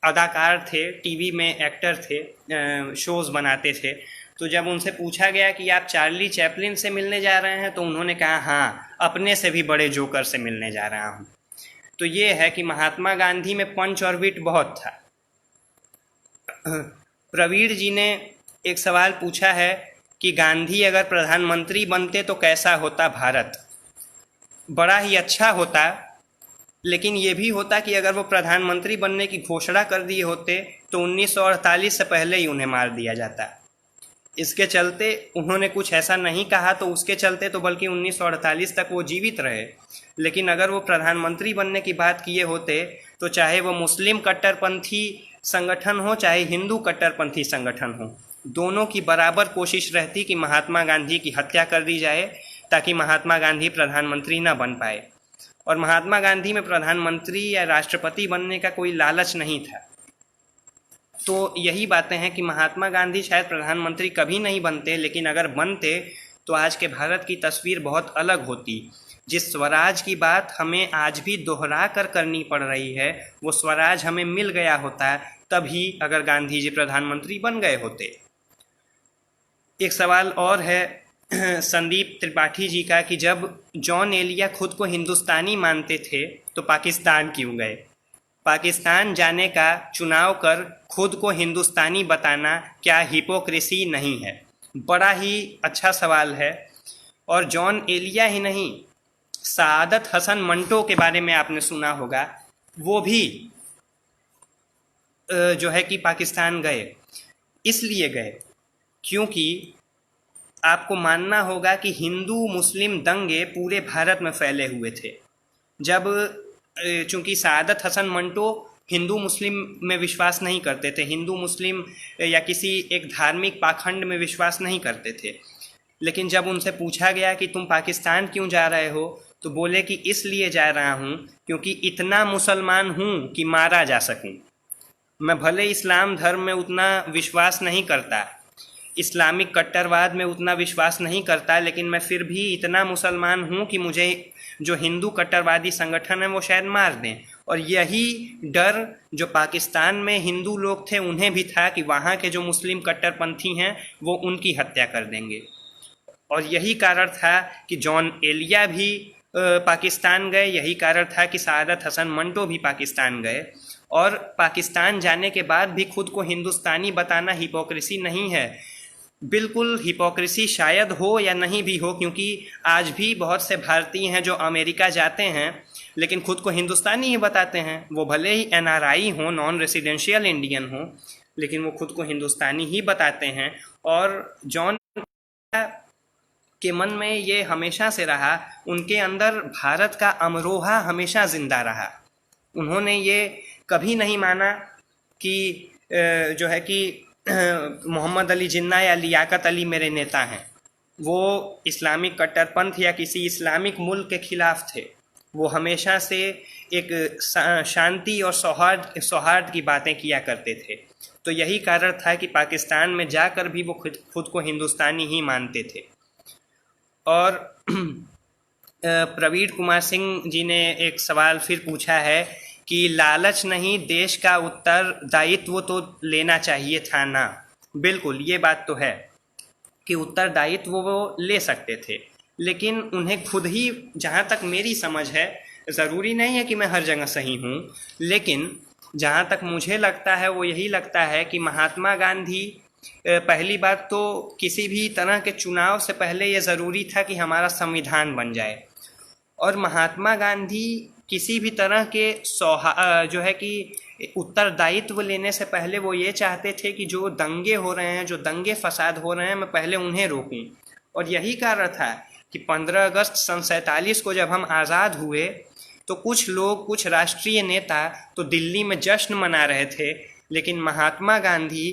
अदाकार थे, टीवी में एक्टर थे, शोज़ बनाते थे। तो जब उनसे पूछा गया कि आप चार्ली चैपलिन से मिलने जा रहे हैं, तो उन्होंने कहा हाँ, अपने से भी बड़े जोकर से मिलने जा रहा हूँ। तो ये है कि महात्मा गांधी में पंच और विट बहुत था। प्रवीण जी ने एक सवाल पूछा है कि गांधी अगर प्रधानमंत्री बनते तो कैसा होता भारत? बड़ा ही अच्छा होता, लेकिन ये भी होता कि अगर वो प्रधानमंत्री बनने की घोषणा कर दिए होते तो 1948 से पहले ही उन्हें मार दिया जाता। इसके चलते उन्होंने कुछ ऐसा नहीं कहा, तो उसके चलते तो बल्कि 1948 तक वो जीवित रहे। लेकिन अगर वो प्रधानमंत्री बनने की बात किए होते तो चाहे वो मुस्लिम कट्टरपंथी संगठन हो चाहे हिंदू कट्टरपंथी संगठन हो, दोनों की बराबर कोशिश रहती कि महात्मा गांधी की हत्या कर दी जाए ताकि महात्मा गांधी प्रधानमंत्री न बन पाए। और महात्मा गांधी में प्रधानमंत्री या राष्ट्रपति बनने का कोई लालच नहीं था। तो यही बातें हैं कि महात्मा गांधी शायद प्रधानमंत्री कभी नहीं बनते, लेकिन अगर बनते तो आज के भारत की तस्वीर बहुत अलग होती। जिस स्वराज की बात हमें आज भी दोहरा कर करनी पड़ रही है, वो स्वराज हमें मिल गया होता तभी अगर गांधी जी प्रधानमंत्री बन गए होते। एक सवाल और है संदीप त्रिपाठी जी का कि जब जॉन एलिया खुद को हिंदुस्तानी मानते थे तो पाकिस्तान क्यों गए? पाकिस्तान जाने का चुनाव कर खुद को हिंदुस्तानी बताना क्या हिपोक्रेसी नहीं है? बड़ा ही अच्छा सवाल है। और जॉन एलिया ही नहीं, सआदत हसन मंटो के बारे में आपने सुना होगा, वो भी जो है कि पाकिस्तान गए। इसलिए गए क्योंकि आपको मानना होगा कि हिंदू मुस्लिम दंगे पूरे भारत में फैले हुए थे। जब चूंकि सआदत हसन मंटो हिंदू मुस्लिम में विश्वास नहीं करते थे, हिंदू मुस्लिम या किसी एक धार्मिक पाखंड में विश्वास नहीं करते थे, लेकिन जब उनसे पूछा गया कि तुम पाकिस्तान क्यों जा रहे हो तो बोले कि इसलिए जा रहा हूँ क्योंकि इतना मुसलमान हूँ कि मारा जा सकूँ। मैं भले इस्लाम धर्म में उतना विश्वास नहीं करता, इस्लामिक कट्टरवाद में उतना विश्वास नहीं करता, लेकिन मैं फिर भी इतना मुसलमान हूँ कि मुझे जो हिंदू कट्टरवादी संगठन है वो शायद मार दें। और यही डर जो पाकिस्तान में हिंदू लोग थे उन्हें भी था कि वहाँ के जो मुस्लिम कट्टरपंथी हैं वो उनकी हत्या कर देंगे। और यही कारण था कि जॉन एलिया भी पाकिस्तान गए, यही कारण था कि सआदत हसन मंटो भी पाकिस्तान गए। और पाकिस्तान जाने के बाद भी खुद को हिंदुस्तानी बताना हिपोक्रेसी नहीं है। बिल्कुल हिपोक्रेसी शायद हो या नहीं भी हो, क्योंकि आज भी बहुत से भारतीय हैं जो अमेरिका जाते हैं लेकिन खुद को हिंदुस्तानी ही बताते हैं। वो भले ही NRI हो, नॉन रेसिडेंशियल इंडियन हो, लेकिन वो खुद को हिंदुस्तानी ही बताते हैं। और जॉन के मन में ये हमेशा से रहा, उनके अंदर भारत का अमरोहा हमेशा जिंदा रहा। उन्होंने ये कभी नहीं माना कि जो है कि मोहम्मद अली जिन्ना या लियाकत अली मेरे नेता हैं। वो इस्लामिक कट्टरपंथ या किसी इस्लामिक मुल्क के खिलाफ थे। वो हमेशा से एक शांति और सौहार्द की बातें किया करते थे। तो यही कारण था कि पाकिस्तान में जाकर भी वो खुद को हिंदुस्तानी ही मानते थे। और प्रवीण कुमार सिंह जी ने एक सवाल फिर पूछा है कि लालच नहीं, देश का उत्तरदायित्व तो लेना चाहिए था ना। बिल्कुल, ये बात तो है कि उत्तरदायित्व वो ले सकते थे, लेकिन उन्हें खुद ही, जहाँ तक मेरी समझ है, ज़रूरी नहीं है कि मैं हर जगह सही हूँ, लेकिन जहाँ तक मुझे लगता है वो यही लगता है कि महात्मा गांधी, पहली बात तो किसी भी तरह के चुनाव से पहले ये ज़रूरी था कि हमारा संविधान बन जाए। और महात्मा गांधी किसी भी तरह के जो है कि उत्तरदायित्व लेने से पहले वो ये चाहते थे कि जो दंगे हो रहे हैं, जो दंगे फसाद हो रहे हैं, मैं पहले उन्हें रोकूं। और यही कारण था कि 15 अगस्त सन 47 को जब हम आज़ाद हुए तो कुछ लोग, कुछ राष्ट्रीय नेता तो दिल्ली में जश्न मना रहे थे, लेकिन महात्मा गांधी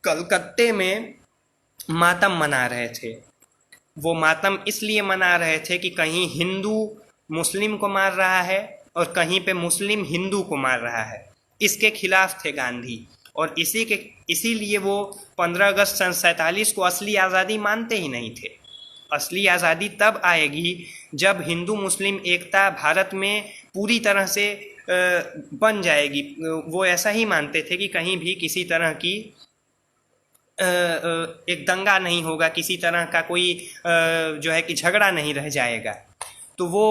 कलकत्ते में मातम मना रहे थे। वो मातम इसलिए मना रहे थे कि कहीं हिंदू मुस्लिम को मार रहा है और कहीं पे मुस्लिम हिंदू को मार रहा है। इसके खिलाफ थे गांधी। और इसीलिए वो 15 अगस्त सन 47 को असली आज़ादी मानते ही नहीं थे। असली आज़ादी तब आएगी जब हिंदू मुस्लिम एकता भारत में पूरी तरह से बन जाएगी। वो ऐसा ही मानते थे कि कहीं भी किसी तरह की एक दंगा नहीं होगा, किसी तरह का कोई जो है कि झगड़ा नहीं रह जाएगा। तो वो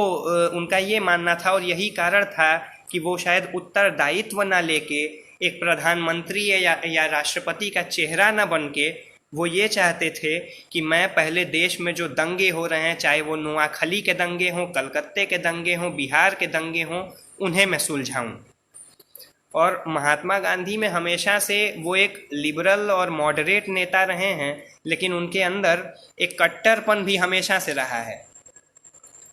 उनका ये मानना था। और यही कारण था कि वो शायद उत्तरदायित्व ना लेके एक प्रधानमंत्री या राष्ट्रपति का चेहरा ना बन के वो ये चाहते थे कि मैं पहले देश में जो दंगे हो रहे हैं, चाहे वो नोआखली के दंगे हों, कलकत्ते के दंगे हों, बिहार के दंगे हों, उन्हें मैं सुलझाऊं। और महात्मा गांधी में हमेशा से वो एक लिबरल और मॉडरेट नेता रहे हैं, लेकिन उनके अंदर एक कट्टरपन भी हमेशा से रहा है।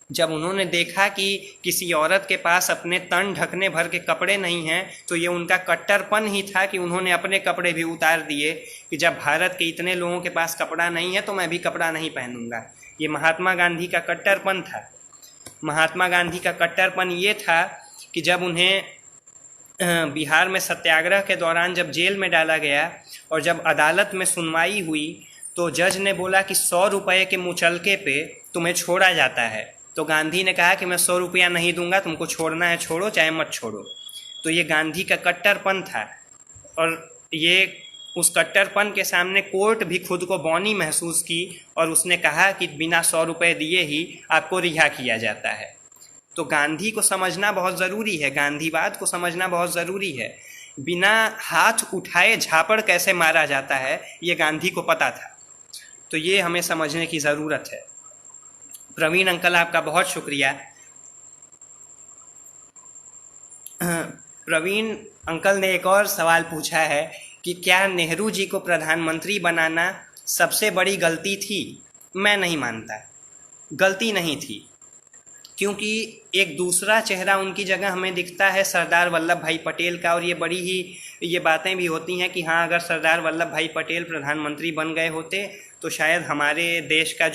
जब उन्होंने देखा कि किसी औरत के पास अपने तन ढकने भर के कपड़े नहीं हैं, तो ये उनका कट्टरपन ही था कि उन्होंने अपने कपड़े भी उतार दिए कि जब भारत के इतने लोगों के पास कपड़ा नहीं है तो मैं भी कपड़ा नहीं पहनूंगा। ये महात्मा गांधी का कट्टरपन था। महात्मा गांधी का कट्टरपन ये था कि जब उन्हें बिहार में सत्याग्रह के दौरान जब जेल में डाला गया और जब अदालत में सुनवाई हुई तो जज ने बोला कि 100 रुपये के मुचलके पे तुम्हें छोड़ा जाता है। तो गांधी ने कहा कि मैं 100 रुपया नहीं दूंगा, तुमको छोड़ना है छोड़ो, चाहे मत छोड़ो। तो ये गांधी का कट्टरपन था और ये उस कट्टरपन के सामने कोर्ट भी खुद को बौनी महसूस की और उसने कहा कि बिना 100 रुपये दिए ही आपको रिहा किया जाता है। तो गांधी को समझना बहुत ज़रूरी है, गांधीवाद को समझना बहुत ज़रूरी है। बिना हाथ उठाए झापड़ कैसे मारा जाता है ये गांधी को पता था। तो ये हमें समझने की ज़रूरत है। प्रवीण अंकल, आपका बहुत शुक्रिया। प्रवीण अंकल ने एक और सवाल पूछा है कि क्या नेहरू जी को प्रधानमंत्री बनाना सबसे बड़ी गलती थी? मैं नहीं मानता, गलती नहीं थी, क्योंकि एक दूसरा चेहरा उनकी जगह हमें दिखता है सरदार वल्लभ भाई पटेल का। और ये बातें भी होती हैं कि हाँ, अगर सरदार वल्लभ भाई पटेल प्रधानमंत्री बन गए होते तो शायद हमारे देश का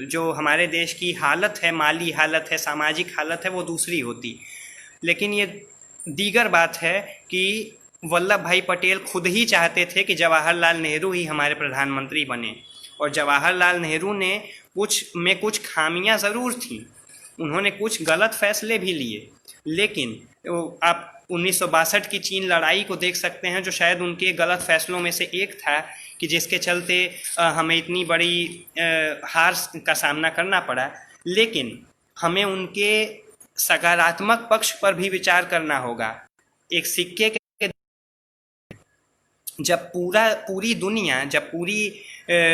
जो हमारे देश की हालत है, माली हालत है, सामाजिक हालत है, वो दूसरी होती। लेकिन ये दीगर बात है कि वल्लभ भाई पटेल खुद ही चाहते थे कि जवाहरलाल नेहरू ही हमारे प्रधानमंत्री बने। और जवाहरलाल नेहरू ने कुछ खामियां ज़रूर थीं, उन्होंने कुछ गलत फैसले भी लिए, लेकिन आप 1962 की चीन लड़ाई को देख सकते हैं, जो शायद उनके गलत फैसलों में से एक था कि जिसके चलते हमें इतनी बड़ी हार का सामना करना पड़ा। लेकिन हमें उनके सकारात्मक पक्ष पर भी विचार करना होगा। एक सिक्के के जब पूरी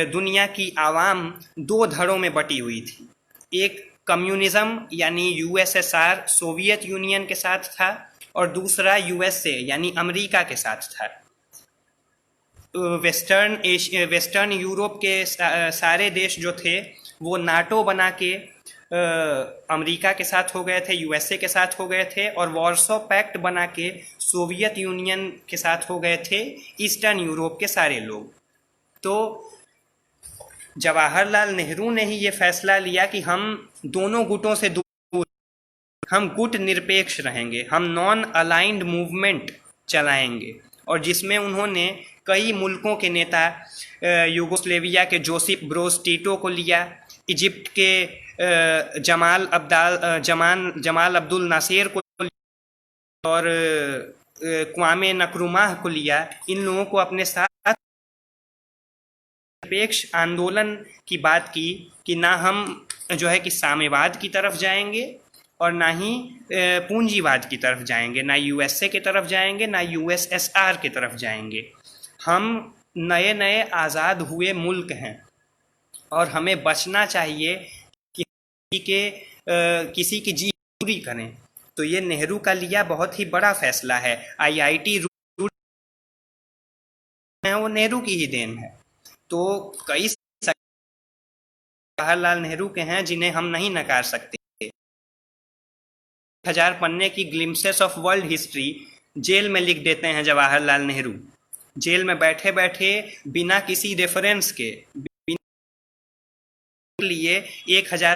दुनिया की आवाम दो धड़ों में बटी हुई थी, एक कम्युनिज्म यानी यूएसएसआर सोवियत यूनियन के साथ था और दूसरा यूएसए यानी अमेरिका के साथ था। वेस्टर्न यूरोप के सारे देश जो थे वो नाटो बना के अमेरिका के साथ हो गए थे, यूएसए के साथ हो गए थे, और वॉर्सो पैक्ट बना के सोवियत यूनियन के साथ हो गए थे ईस्टर्न यूरोप के सारे लोग। तो जवाहरलाल नेहरू ने ही ये फैसला लिया कि हम दोनों गुटों से दूर, हम गुट निरपेक्ष रहेंगे, हम नॉन अलाइंड मूवमेंट चलाएंगे। और जिसमें उन्होंने कई मुल्कों के नेता, यूगोस्लेविया के जोसिप ब्रोज टीटो को लिया, इजिप्ट के जमाल अब्दुल नासेर को लिया और क्वामे नक्रुमाह को लिया। इन लोगों को अपने साथ निरपेक्ष आंदोलन की बात की कि ना हम जो है कि साम्यवाद की तरफ जाएंगे और ना ही पूंजीवाद की तरफ जाएंगे, ना यूएसए की तरफ जाएंगे, ना यूएसएसआर की तरफ जाएंगे। हम नए नए आज़ाद हुए मुल्क हैं और हमें बचना चाहिए कि किसी की जी पूरी करें। तो ये नेहरू का लिया बहुत ही बड़ा फैसला है। आईआईटी है वो नेहरू की ही देन है। तो कई जवाहरलाल नेहरू के हैं जिन्हें हम नहीं नकार सकते। 1000 पन्ने की ग्लिम्सेस ऑफ वर्ल्ड हिस्ट्री जेल में लिख देते हैं जवाहरलाल नेहरू। जेल में बैठे बैठे बिना किसी रेफरेंस के लिए 1000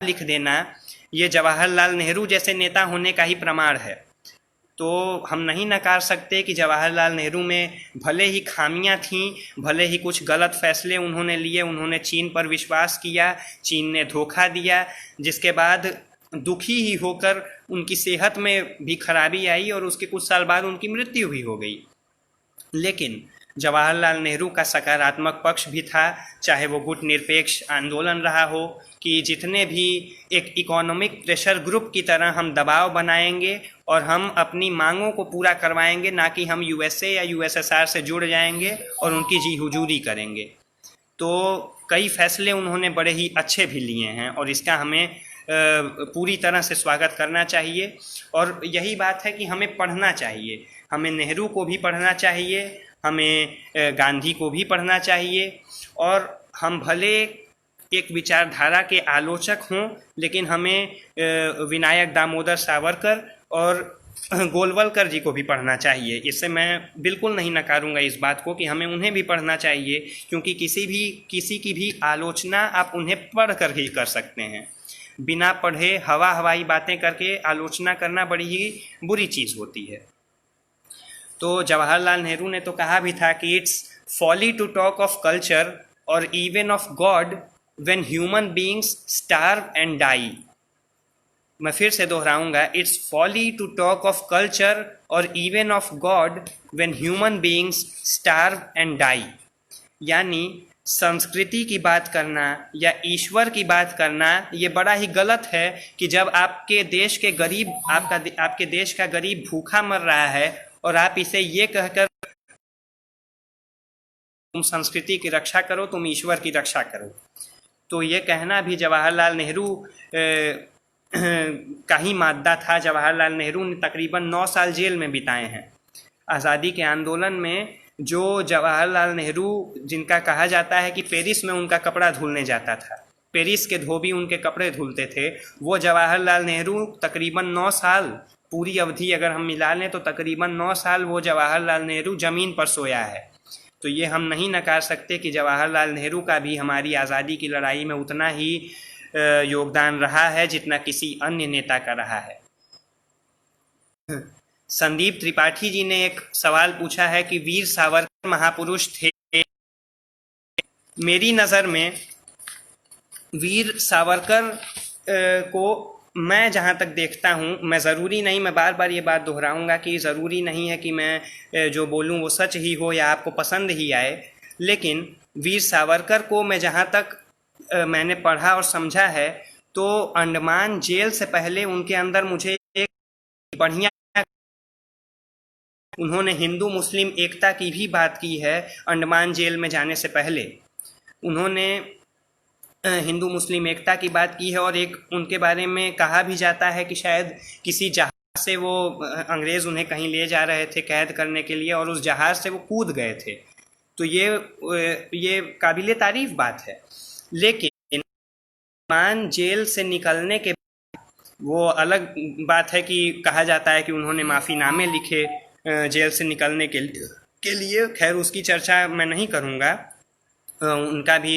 लिख देना, ये जवाहरलाल नेहरू जैसे नेता होने का ही प्रमाण है। तो हम नहीं नकार सकते कि जवाहरलाल नेहरू में भले ही खामियां थीं, भले ही कुछ गलत फैसले उन्होंने लिए, उन्होंने चीन पर विश्वास किया, चीन ने धोखा दिया, जिसके बाद दुखी ही होकर उनकी सेहत में भी खराबी आई और उसके कुछ साल बाद उनकी मृत्यु भी हो गई। लेकिन जवाहरलाल नेहरू का सकारात्मक पक्ष भी था, चाहे वो गुट निरपेक्ष आंदोलन रहा हो कि जितने भी एक इकोनॉमिक प्रेशर ग्रुप की तरह हम दबाव बनाएंगे और हम अपनी मांगों को पूरा करवाएंगे, ना कि हम यूएसए या यूएसएसआर से जुड़ जाएंगे और उनकी जी हुजूरी करेंगे। तो कई फैसले उन्होंने बड़े ही अच्छे भी लिए हैं और इसका हमें पूरी तरह से स्वागत करना चाहिए। और यही बात है कि हमें पढ़ना चाहिए, हमें नेहरू को भी पढ़ना चाहिए, हमें गांधी को भी पढ़ना चाहिए। और हम भले एक विचारधारा के आलोचक हों, लेकिन हमें विनायक दामोदर सावरकर और गोलवलकर जी को भी पढ़ना चाहिए। इससे मैं बिल्कुल नहीं नकारूंगा इस बात को कि हमें उन्हें भी पढ़ना चाहिए, क्योंकि किसी की भी आलोचना आप उन्हें पढ़ कर ही कर सकते हैं। बिना पढ़े हवाई बातें करके आलोचना करना बड़ी ही बुरी चीज़ होती है। तो जवाहरलाल नेहरू ने तो कहा भी था कि it's folly to talk of culture और even of God when human beings starve and die. मैं फिर से दोहराऊंगा, it's folly to talk of culture और even of God when human beings starve and die. यानी संस्कृति की बात करना या ईश्वर की बात करना ये बड़ा ही गलत है कि जब आपके देश के गरीब आपके देश का गरीब भूखा मर रहा है और आप इसे ये कहकर तुम संस्कृति की रक्षा करो, तुम ईश्वर की रक्षा करो, तो ये कहना भी जवाहरलाल नेहरू का ही मादा था। जवाहरलाल नेहरू ने तकरीबन 9 साल जेल में बिताए हैं। आज़ादी के आंदोलन में जो जवाहरलाल नेहरू, जिनका कहा जाता है कि पेरिस में उनका कपड़ा धुलने जाता था, पेरिस के धोबी उनके कपड़े धुलते थे, वो जवाहरलाल नेहरू तकरीबन 9 साल, पूरी अवधि अगर हम मिला लें तो तकरीबन 9 साल वो जवाहरलाल नेहरू ज़मीन पर सोया है। तो ये हम नहीं नकार सकते कि जवाहरलाल नेहरू का भी हमारी आज़ादी की लड़ाई में उतना ही योगदान रहा है जितना किसी अन्य नेता का रहा है। संदीप त्रिपाठी जी ने एक सवाल पूछा है कि वीर सावरकर महापुरुष थे। मेरी नज़र में वीर सावरकर को मैं जहाँ तक देखता हूँ, मैं ज़रूरी नहीं, मैं बार बार ये बात दोहराऊंगा कि ज़रूरी नहीं है कि मैं जो बोलूँ वो सच ही हो या आपको पसंद ही आए, लेकिन वीर सावरकर को मैं जहाँ तक मैंने पढ़ा और समझा है तो अंडमान जेल से पहले उनके अंदर मुझे एक बढ़िया, उन्होंने हिंदू मुस्लिम एकता की भी बात की है। अंडमान जेल में जाने से पहले उन्होंने हिंदू मुस्लिम एकता की बात की है और एक उनके बारे में कहा भी जाता है कि शायद किसी जहाज़ से वो अंग्रेज़ उन्हें कहीं ले जा रहे थे कैद करने के लिए और उस जहाज़ से वो कूद गए थे। तो ये काबिले तारीफ़ बात है। लेकिन मान जेल से निकलने के वो अलग बात है कि कहा जाता है कि उन्होंने माफ़ीनामे लिखे जेल से निकलने के लिए। खैर उसकी चर्चा मैं नहीं करूँगा, उनका भी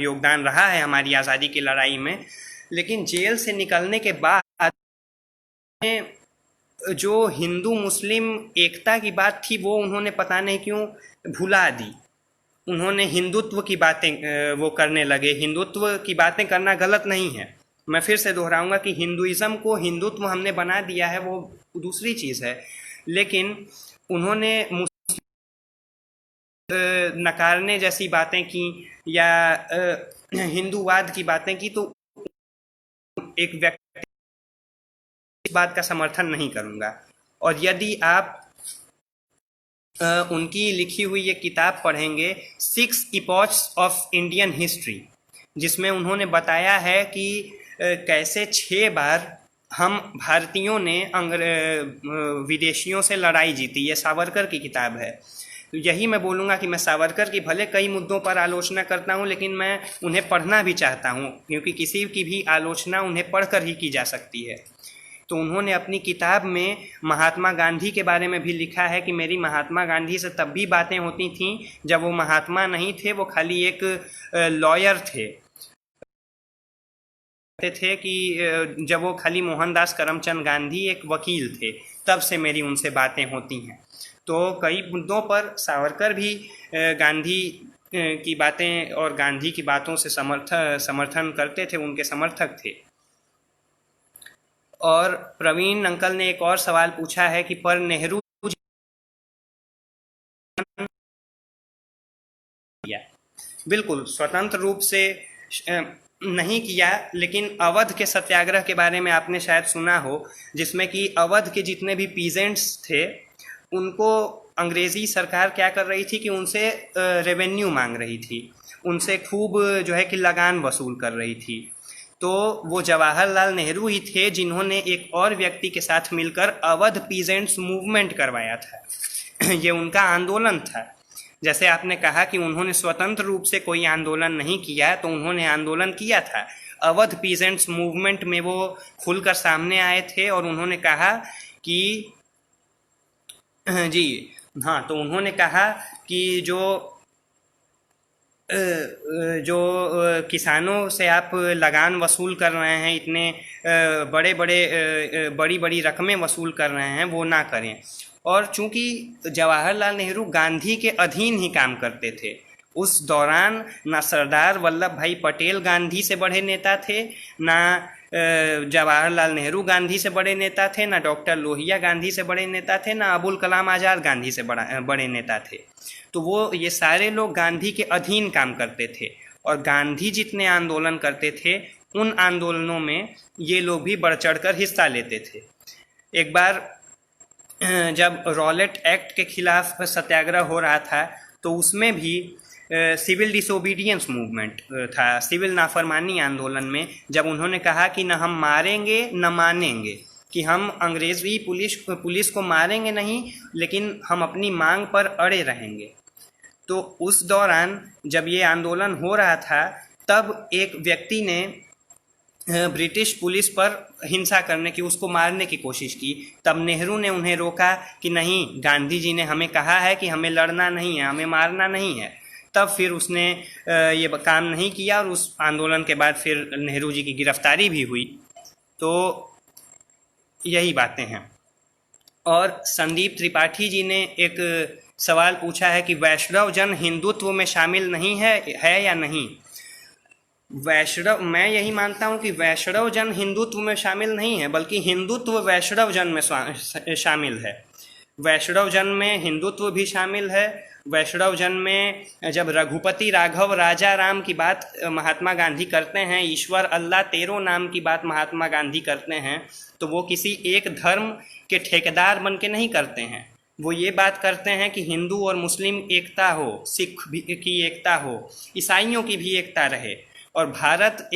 योगदान रहा है हमारी आज़ादी की लड़ाई में। लेकिन जेल से निकलने के बाद जो हिंदू मुस्लिम एकता की बात थी वो उन्होंने पता नहीं क्यों भुला दी। उन्होंने हिंदुत्व की बातें वो करने लगे। हिंदुत्व की बातें करना गलत नहीं है, मैं फिर से दोहराऊंगा कि हिंदुइज़्म को हिंदुत्व हमने बना दिया है वो दूसरी चीज़ है, लेकिन उन्होंने नकारने जैसी बातें की या हिंदूवाद की बातें की, तो एक व्यक्ति इस बात का समर्थन नहीं करूंगा। और यदि आप उनकी लिखी हुई ये किताब पढ़ेंगे 6 इपॉक्स ऑफ इंडियन हिस्ट्री, जिसमें उन्होंने बताया है कि कैसे 6 बार हम भारतीयों ने विदेशियों से लड़ाई जीती। ये सावरकर की किताब है। तो यही मैं बोलूँगा कि मैं सावरकर की भले कई मुद्दों पर आलोचना करता हूँ, लेकिन मैं उन्हें पढ़ना भी चाहता हूँ, क्योंकि किसी की भी आलोचना उन्हें पढ़कर ही की जा सकती है। तो उन्होंने अपनी किताब में महात्मा गांधी के बारे में भी लिखा है कि मेरी महात्मा गांधी से तब भी बातें होती थीं जब वो महात्मा नहीं थे, वो खाली एक लॉयर थे कि जब वो खाली मोहनदास करमचंद गांधी एक वकील थे, तब से मेरी उनसे बातें होती हैं। तो कई मुद्दों पर सावरकर भी गांधी की बातें और गांधी की बातों से समर्थन करते थे, उनके समर्थक थे। और प्रवीण अंकल ने एक और सवाल पूछा है कि पर नेहरू बिल्कुल स्वतंत्र रूप से नहीं किया, लेकिन अवध के सत्याग्रह के बारे में आपने शायद सुना हो, जिसमें कि अवध के जितने भी पीजेंट्स थे उनको अंग्रेज़ी सरकार क्या कर रही थी कि उनसे रेवेन्यू मांग रही थी, उनसे खूब जो है कि लगान वसूल कर रही थी। तो वो जवाहरलाल नेहरू ही थे जिन्होंने एक और व्यक्ति के साथ मिलकर अवध पीजेंट्स मूवमेंट करवाया था। ये उनका आंदोलन था। जैसे आपने कहा कि उन्होंने स्वतंत्र रूप से कोई आंदोलन नहीं किया, तो उन्होंने आंदोलन किया था। अवध पीजेंट्स मूवमेंट में वो खुलकर सामने आए थे और उन्होंने कहा कि जी हाँ, तो उन्होंने कहा कि जो किसानों से आप लगान वसूल कर रहे हैं, इतने बड़ी बड़ी रकमें वसूल कर रहे हैं, वो ना करें। और चूंकि जवाहरलाल नेहरू गांधी के अधीन ही काम करते थे, उस दौरान ना सरदार वल्लभ भाई पटेल गांधी से बड़े नेता थे, ना जवाहरलाल नेहरू गांधी से बड़े नेता थे, ना डॉक्टर लोहिया गांधी से बड़े नेता थे, ना अबुल कलाम आज़ाद गांधी से बड़े नेता थे। तो वो ये सारे लोग गांधी के अधीन काम करते थे और गांधी जितने आंदोलन करते थे उन आंदोलनों में ये लोग भी बढ़ चढ़ कर हिस्सा लेते थे। एक बार जब रॉलेट एक्ट के खिलाफ सत्याग्रह हो रहा था, तो उसमें भी सिविल डिसोबीडियंस मूवमेंट था, सिविल नाफरमानी आंदोलन में जब उन्होंने कहा कि न हम मारेंगे न मानेंगे, कि हम अंग्रेजी पुलिस को मारेंगे नहीं, लेकिन हम अपनी मांग पर अड़े रहेंगे। तो उस दौरान जब ये आंदोलन हो रहा था, तब एक व्यक्ति ने ब्रिटिश पुलिस पर हिंसा करने की, उसको मारने की कोशिश की। तब नेहरू ने उन्हें रोका कि नहीं, गांधी जी ने हमें कहा है कि हमें लड़ना नहीं है, हमें मारना नहीं है। तब फिर उसने ये काम नहीं किया और उस आंदोलन के बाद फिर नेहरू जी की गिरफ्तारी भी हुई। तो यही बातें हैं। और संदीप त्रिपाठी जी ने एक सवाल पूछा है कि वैष्णव जन हिंदुत्व में शामिल नहीं है या नहीं। मैं यही मानता हूँ कि वैष्णव जन हिंदुत्व में शामिल नहीं है, बल्कि हिंदुत्व वैष्णव जन में शामिल है। वैष्णव जन में हिंदुत्व भी शामिल है। वैष्णव जन में जब रघुपति राघव राजा राम की बात महात्मा गांधी करते हैं, ईश्वर अल्लाह तेरो नाम की बात महात्मा गांधी करते हैं, तो वो किसी एक धर्म के ठेकेदार बन के नहीं करते हैं। वो ये बात करते हैं कि हिंदू और मुस्लिम एकता हो, सिख की एकता हो, ईसाइयों की भी एकता रहे, और भारत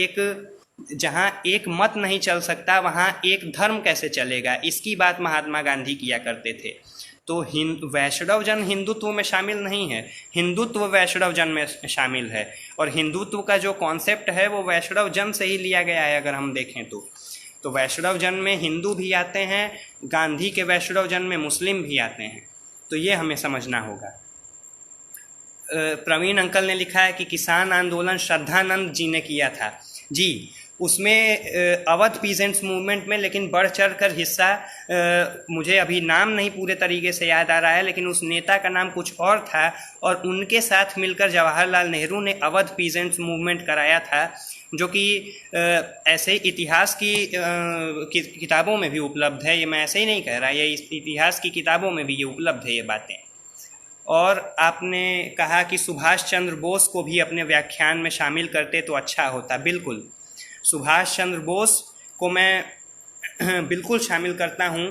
जहाँ एक मत नहीं चल सकता, वहाँ एक धर्म कैसे चलेगा, इसकी बात महात्मा गांधी किया करते थे। तो वैष्णव जन हिंदुत्व में शामिल नहीं है, हिंदुत्व वैष्णव जन में शामिल है। और हिंदुत्व का जो कॉन्सेप्ट है वो वैष्णव जन से ही लिया गया है। अगर हम देखें तो वैष्णव जन में हिंदू भी आते हैं, गांधी के वैष्णव जन में मुस्लिम भी आते हैं। तो ये हमें समझना होगा। प्रवीण अंकल ने लिखा है कि किसान आंदोलन श्रद्धानंद जी ने किया था। जी, उसमें अवध पीजेंट्स मूवमेंट में लेकिन बढ़ चढ़ कर हिस्सा, मुझे अभी नाम नहीं पूरे तरीके से याद आ रहा है, लेकिन उस नेता का नाम कुछ और था, और उनके साथ मिलकर जवाहरलाल नेहरू ने अवध पीजेंट्स मूवमेंट कराया था, जो कि ऐसे इतिहास की किताबों में भी उपलब्ध है। ये मैं ऐसे ही नहीं कह रहा, ये इतिहास की किताबों में भी ये उपलब्ध है ये बातें। और आपने कहा कि सुभाष चंद्र बोस को भी अपने व्याख्यान में शामिल करते तो अच्छा होता। बिल्कुल, सुभाष चंद्र बोस को मैं बिल्कुल शामिल करता हूँ।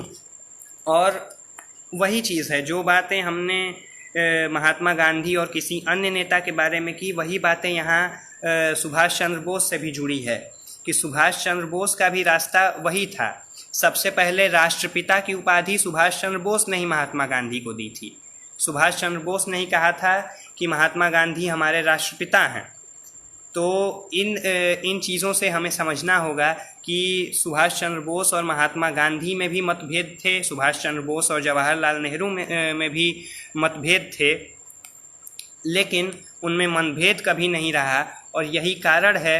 और वही चीज़ है, जो बातें हमने महात्मा गांधी और किसी अन्य नेता के बारे में की, वही बातें यहाँ सुभाष चंद्र बोस से भी जुड़ी है कि सुभाष चंद्र बोस का भी रास्ता वही था। सबसे पहले राष्ट्रपिता की उपाधि सुभाष चंद्र बोस ने ही महात्मा गांधी को दी थी। सुभाष चंद्र बोस ने ही कहा था कि महात्मा गांधी हमारे राष्ट्रपिता हैं। तो इन चीज़ों से हमें समझना होगा कि सुभाष चंद्र बोस और महात्मा गांधी में भी मतभेद थे, सुभाष चंद्र बोस और जवाहरलाल नेहरू में भी मतभेद थे, लेकिन उनमें मतभेद कभी नहीं रहा। और यही कारण है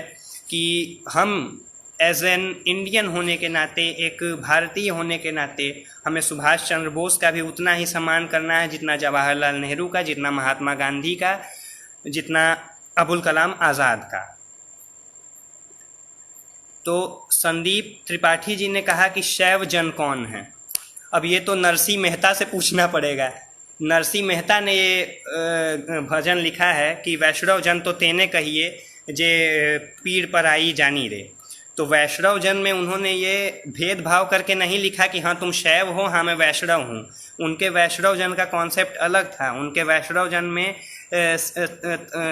कि हम एज एन इंडियन होने के नाते, एक भारतीय होने के नाते, हमें सुभाष चंद्र बोस का भी उतना ही सम्मान करना है जितना जवाहरलाल नेहरू का, जितना महात्मा गांधी का, जितना अबुल कलाम आज़ाद का। तो संदीप त्रिपाठी जी ने कहा कि शैव जन कौन है। अब ये तो नरसिंह मेहता से पूछना पड़ेगा। नरसिंह मेहता ने ये भजन लिखा है कि वैष्णव जन तो तेने कहिए जे पीड़ पर आई जानी रे। तो वैष्णव जन में उन्होंने ये भेदभाव करके नहीं लिखा कि हाँ तुम शैव हो, हाँ मैं वैष्णव हूँ। उनके वैष्णव जन का कॉन्सेप्ट अलग था। उनके वैष्णव जन में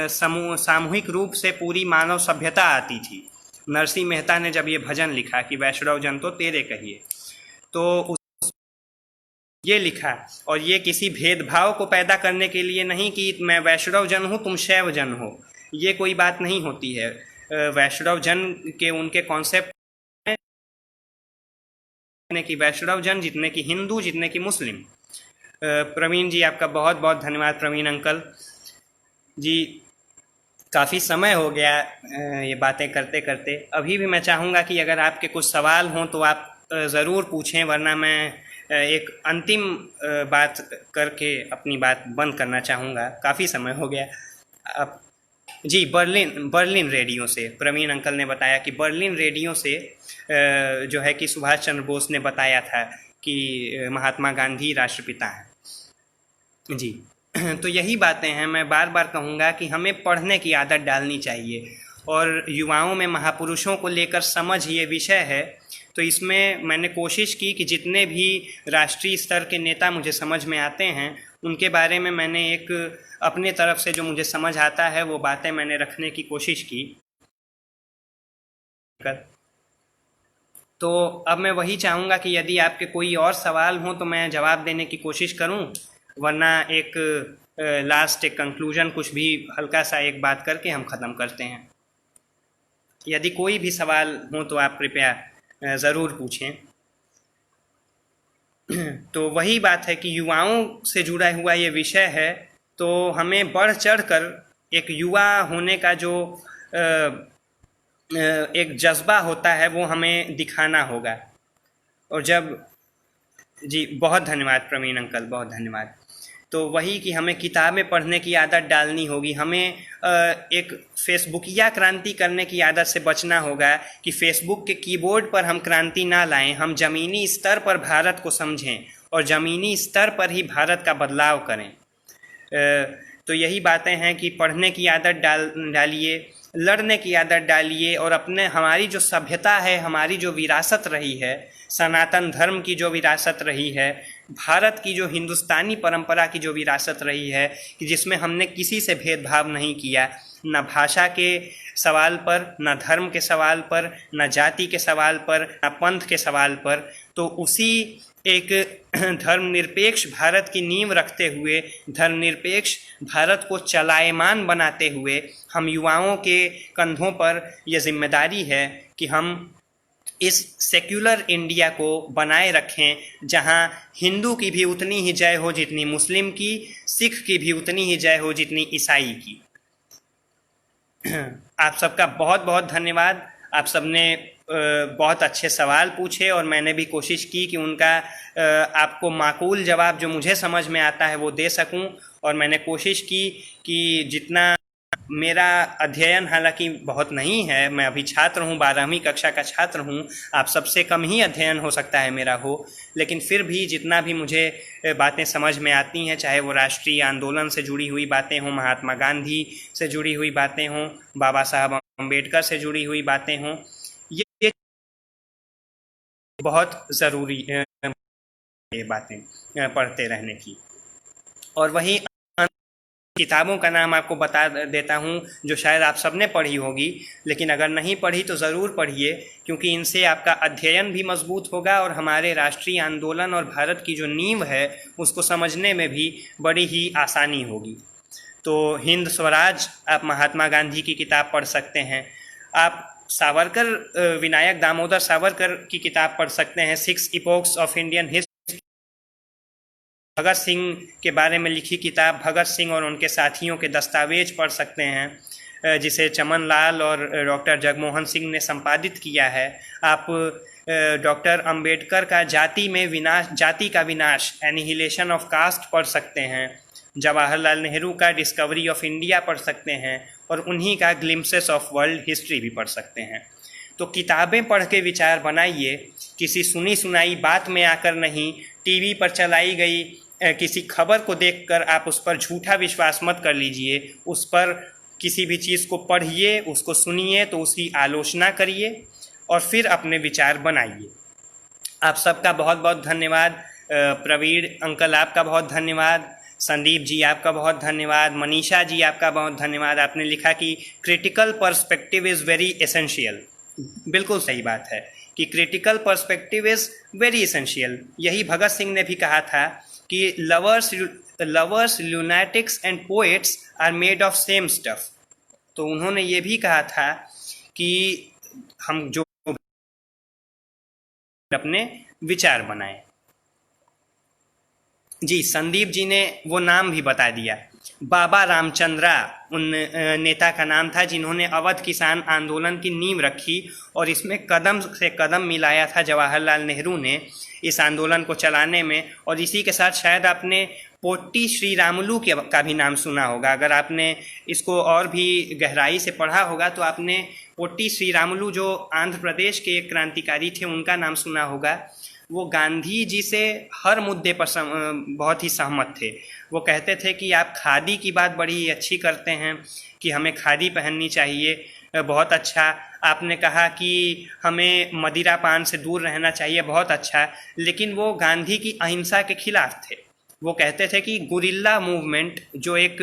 सामूहिक रूप से पूरी मानव सभ्यता आती थी। नरसिंह मेहता ने जब ये भजन लिखा कि वैष्णव जन तो तेरे कहिए, तो ये लिखा, और ये किसी भेदभाव को पैदा करने के लिए नहीं कि मैं वैष्णव जन हूँ तुम शैव जन हो, ये कोई बात नहीं होती है। वैष्णव जन के उनके कॉन्सेप्ट कि वैष्णव जन जितने की हिंदू जितने की मुस्लिम। प्रवीण जी आपका बहुत बहुत धन्यवाद। प्रवीण अंकल जी, काफ़ी समय हो गया ये बातें करते करते। अभी भी मैं चाहूँगा कि अगर आपके कुछ सवाल हों तो आप ज़रूर पूछें, वरना मैं एक अंतिम बात करके अपनी बात बंद करना चाहूँगा। काफ़ी समय हो गया। अब जी, बर्लिन रेडियो से प्रवीण अंकल ने बताया कि बर्लिन रेडियो से जो है कि सुभाष चंद्र बोस ने बताया था कि महात्मा गांधी राष्ट्रपिता हैं। जी, तो यही बातें हैं। मैं बार बार कहूँगा कि हमें पढ़ने की आदत डालनी चाहिए, और युवाओं में महापुरुषों को लेकर समझ ये विषय है। तो इसमें मैंने कोशिश की कि जितने भी राष्ट्रीय स्तर के नेता मुझे समझ में आते हैं उनके बारे में मैंने एक अपने तरफ से जो मुझे समझ आता है वो बातें मैंने रखने की कोशिश की। तो अब मैं वही चाहूँगा कि यदि आपके कोई और सवाल हों तो मैं जवाब देने की कोशिश करूँ, वरना एक लास्ट एक कंक्लूजन कुछ भी हल्का सा एक बात करके हम ख़त्म करते हैं। यदि कोई भी सवाल हो तो आप कृपया ज़रूर पूछें। तो वही बात है कि युवाओं से जुड़ा हुआ ये विषय है, तो हमें बढ़ चढ़ कर एक युवा होने का जो एक जज्बा होता है वो हमें दिखाना होगा। और जब जी, बहुत धन्यवाद प्रवीण अंकल, बहुत धन्यवाद। तो वही कि हमें किताबें पढ़ने की आदत डालनी होगी। हमें एक फेसबुकिया क्रांति करने की आदत से बचना होगा कि फेसबुक के कीबोर्ड पर हम क्रांति ना लाएं। हम ज़मीनी स्तर पर भारत को समझें और ज़मीनी स्तर पर ही भारत का बदलाव करें। तो यही बातें हैं कि पढ़ने की आदत डालिए, लड़ने की आदत डालिए, और अपने हमारी जो सभ्यता है, हमारी जो विरासत रही है, सनातन धर्म की जो विरासत रही है, भारत की जो हिंदुस्तानी परंपरा की जो विरासत रही है कि जिसमें हमने किसी से भेदभाव नहीं किया, न भाषा के सवाल पर, न धर्म के सवाल पर, न जाति के सवाल पर, न पंथ के सवाल पर, तो उसी एक धर्मनिरपेक्ष भारत की नींव रखते हुए, धर्मनिरपेक्ष भारत को चलायमान बनाते हुए हम युवाओं के कंधों पर यह जिम्मेदारी है कि हम इस सेक्युलर इंडिया को बनाए रखें, जहां हिंदू की भी उतनी ही जय हो जितनी मुस्लिम की, सिख की भी उतनी ही जय हो जितनी ईसाई की। आप सबका बहुत बहुत धन्यवाद। आप सबने बहुत अच्छे सवाल पूछे और मैंने भी कोशिश की कि उनका आपको माकूल जवाब जो मुझे समझ में आता है वो दे सकूं। और मैंने कोशिश की कि जितना मेरा अध्ययन हालांकि बहुत नहीं है, मैं अभी छात्र हूँ, 12वीं कक्षा का छात्र हूँ, आप सबसे कम ही अध्ययन हो सकता है मेरा हो, लेकिन फिर भी जितना भी मुझे बातें समझ में आती हैं, चाहे वो राष्ट्रीय आंदोलन से जुड़ी हुई बातें हों, महात्मा गांधी से जुड़ी हुई बातें हों, बाबा साहब अम्बेडकर से जुड़ी हुई बातें हों, ये बहुत ज़रूरी ये बातें पढ़ते रहने की। और वही किताबों का नाम आपको बता देता हूँ जो शायद आप सबने पढ़ी होगी, लेकिन अगर नहीं पढ़ी तो ज़रूर पढ़िए, क्योंकि इनसे आपका अध्ययन भी मजबूत होगा और हमारे राष्ट्रीय आंदोलन और भारत की जो नींव है उसको समझने में भी बड़ी ही आसानी होगी। तो हिंद स्वराज, आप महात्मा गांधी की किताब पढ़ सकते हैं। आप सावरकर, विनायक दामोदर सावरकर की किताब पढ़ सकते हैं, 6 इपोक्स of Indian history. Bhagat Singh के बारे में लिखी किताब भगत सिंह और उनके साथियों के दस्तावेज पढ़ सकते हैं, जिसे चमन लाल और डॉक्टर जगमोहन सिंह ने संपादित किया है। आप डॉक्टर अंबेडकर का जाति का विनाश, एनिहिलेशन ऑफ कास्ट पढ़ सकते हैं। जवाहरलाल नेहरू का डिस्कवरी ऑफ इंडिया पढ़ सकते हैं, और उन्हीं का ग्लिम्पसेस ऑफ वर्ल्ड हिस्ट्री भी पढ़ सकते हैं। तो किताबें पढ़ के विचार बनाइए, किसी सुनी सुनाई बात में आकर नहीं, टीवी पर चलाई गई किसी खबर को देखकर आप उस पर झूठा विश्वास मत कर लीजिए। उस पर किसी भी चीज़ को पढ़िए, उसको सुनिए, तो उसकी आलोचना करिए और फिर अपने विचार बनाइए। आप सबका बहुत बहुत धन्यवाद। प्रवीण अंकल आपका बहुत धन्यवाद, संदीप जी आपका बहुत धन्यवाद, मनीषा जी आपका बहुत धन्यवाद। आपने लिखा कि critical perspective is very essential. बिल्कुल सही बात है कि critical perspective is very essential. यही भगत सिंह ने भी कहा था कि lovers lunatics and poets are made of same stuff. तो उन्होंने ये भी कहा था कि हम जो अपने विचार बनाएं। जी, संदीप जी ने वो नाम भी बता दिया, बाबा रामचंद्रा उन नेता का नाम था जिन्होंने अवध किसान आंदोलन की नींव रखी और इसमें कदम से कदम मिलाया था जवाहरलाल नेहरू ने इस आंदोलन को चलाने में। और इसी के साथ शायद आपने पोट्टी श्री रामुलू का भी नाम सुना होगा। अगर आपने इसको और भी गहराई से पढ़ा होगा तो आपने पोट्टी श्री रामुलू जो आंध्र प्रदेश के एक क्रांतिकारी थे उनका नाम सुना होगा। वो गांधी जी से हर मुद्दे पर बहुत ही सहमत थे। वो कहते थे कि आप खादी की बात बड़ी अच्छी करते हैं कि हमें खादी पहननी चाहिए, बहुत अच्छा। आपने कहा कि हमें मदिरा पान से दूर रहना चाहिए, बहुत अच्छा। लेकिन वो गांधी की अहिंसा के खिलाफ थे। वो कहते थे कि गुरिल्ला मूवमेंट जो एक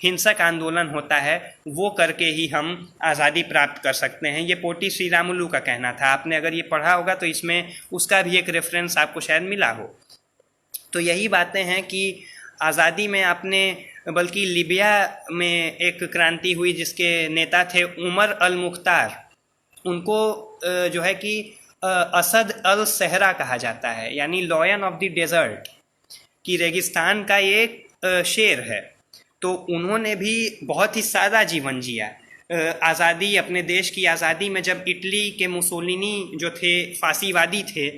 हिंसक आंदोलन होता है वो करके ही हम आज़ादी प्राप्त कर सकते हैं। ये पोट्टी श्री रामुलू का कहना था। आपने अगर ये पढ़ा होगा तो इसमें उसका भी एक रेफरेंस आपको शायद मिला हो। तो यही बातें हैं कि आज़ादी में आपने, बल्कि लीबिया में एक क्रांति हुई जिसके नेता थे उमर अल मुख्तार, उनको जो है कि असद अल सहरा कहा जाता है, यानी लॉयन ऑफ द डेजर्ट, कि रेगिस्तान का एक शेर है। तो उन्होंने भी बहुत ही सादा जीवन जिया। आज़ादी, अपने देश की आज़ादी में जब इटली के मुसोलिनी जो थे फांसीवादी थे,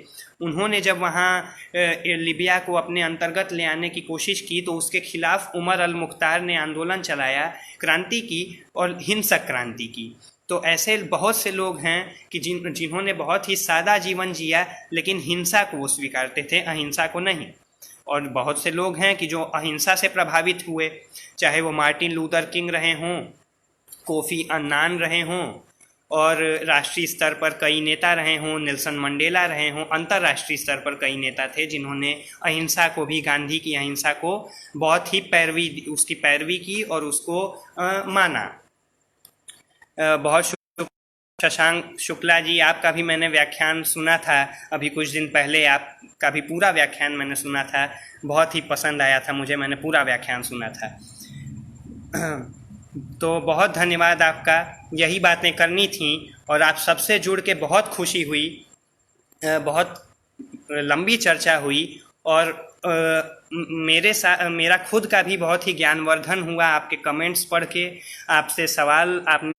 उन्होंने जब वहाँ लीबिया को अपने अंतर्गत ले आने की कोशिश की तो उसके खिलाफ उमर अल मुख्तार ने आंदोलन चलाया, क्रांति की और हिंसक क्रांति की। तो ऐसे बहुत से लोग हैं कि जिन्होंने बहुत ही सादा जीवन जिया लेकिन हिंसा को वो स्वीकारते थे, अहिंसा को नहीं। और बहुत से लोग हैं कि जो अहिंसा से प्रभावित हुए, चाहे वो मार्टिन लूथर किंग रहे हों, कोफी अन्नान रहे हों, और राष्ट्रीय स्तर पर कई नेता रहे हों, नेल्सन मंडेला रहे हों, अंतर्राष्ट्रीय स्तर पर कई नेता थे जिन्होंने अहिंसा को भी, गांधी की अहिंसा को बहुत ही उसकी पैरवी की और उसको माना। बहुत शशांक शुक्ला जी, आपका भी मैंने व्याख्यान सुना था अभी कुछ दिन पहले, आपका भी पूरा व्याख्यान मैंने सुना था, बहुत ही पसंद आया था मुझे, मैंने पूरा व्याख्यान सुना था। तो बहुत धन्यवाद आपका, यही बातें करनी थी और आप सबसे जुड़ के बहुत खुशी हुई, बहुत लंबी चर्चा हुई और मेरा खुद का भी बहुत ही ज्ञानवर्धन हुआ आपके कमेंट्स पढ़ के, आपसे सवाल, आपने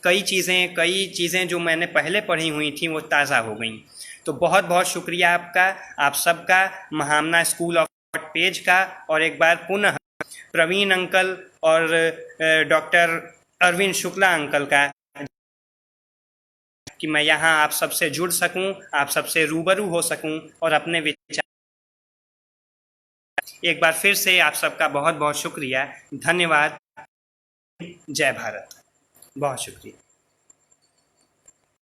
कई चीज़ें जो मैंने पहले पढ़ी हुई थी वो ताज़ा हो गई। तो बहुत बहुत शुक्रिया आपका, आप सबका, महामना स्कूल ऑफ पेज का, और एक बार पुनः प्रवीण अंकल और डॉक्टर अरविंद शुक्ला अंकल का, कि मैं यहाँ आप सबसे जुड़ सकूं, आप सबसे रूबरू हो सकूं और अपने विचार। एक बार फिर से आप सबका बहुत बहुत शुक्रिया, धन्यवाद। जय भारत, बहुत शुक्रिया।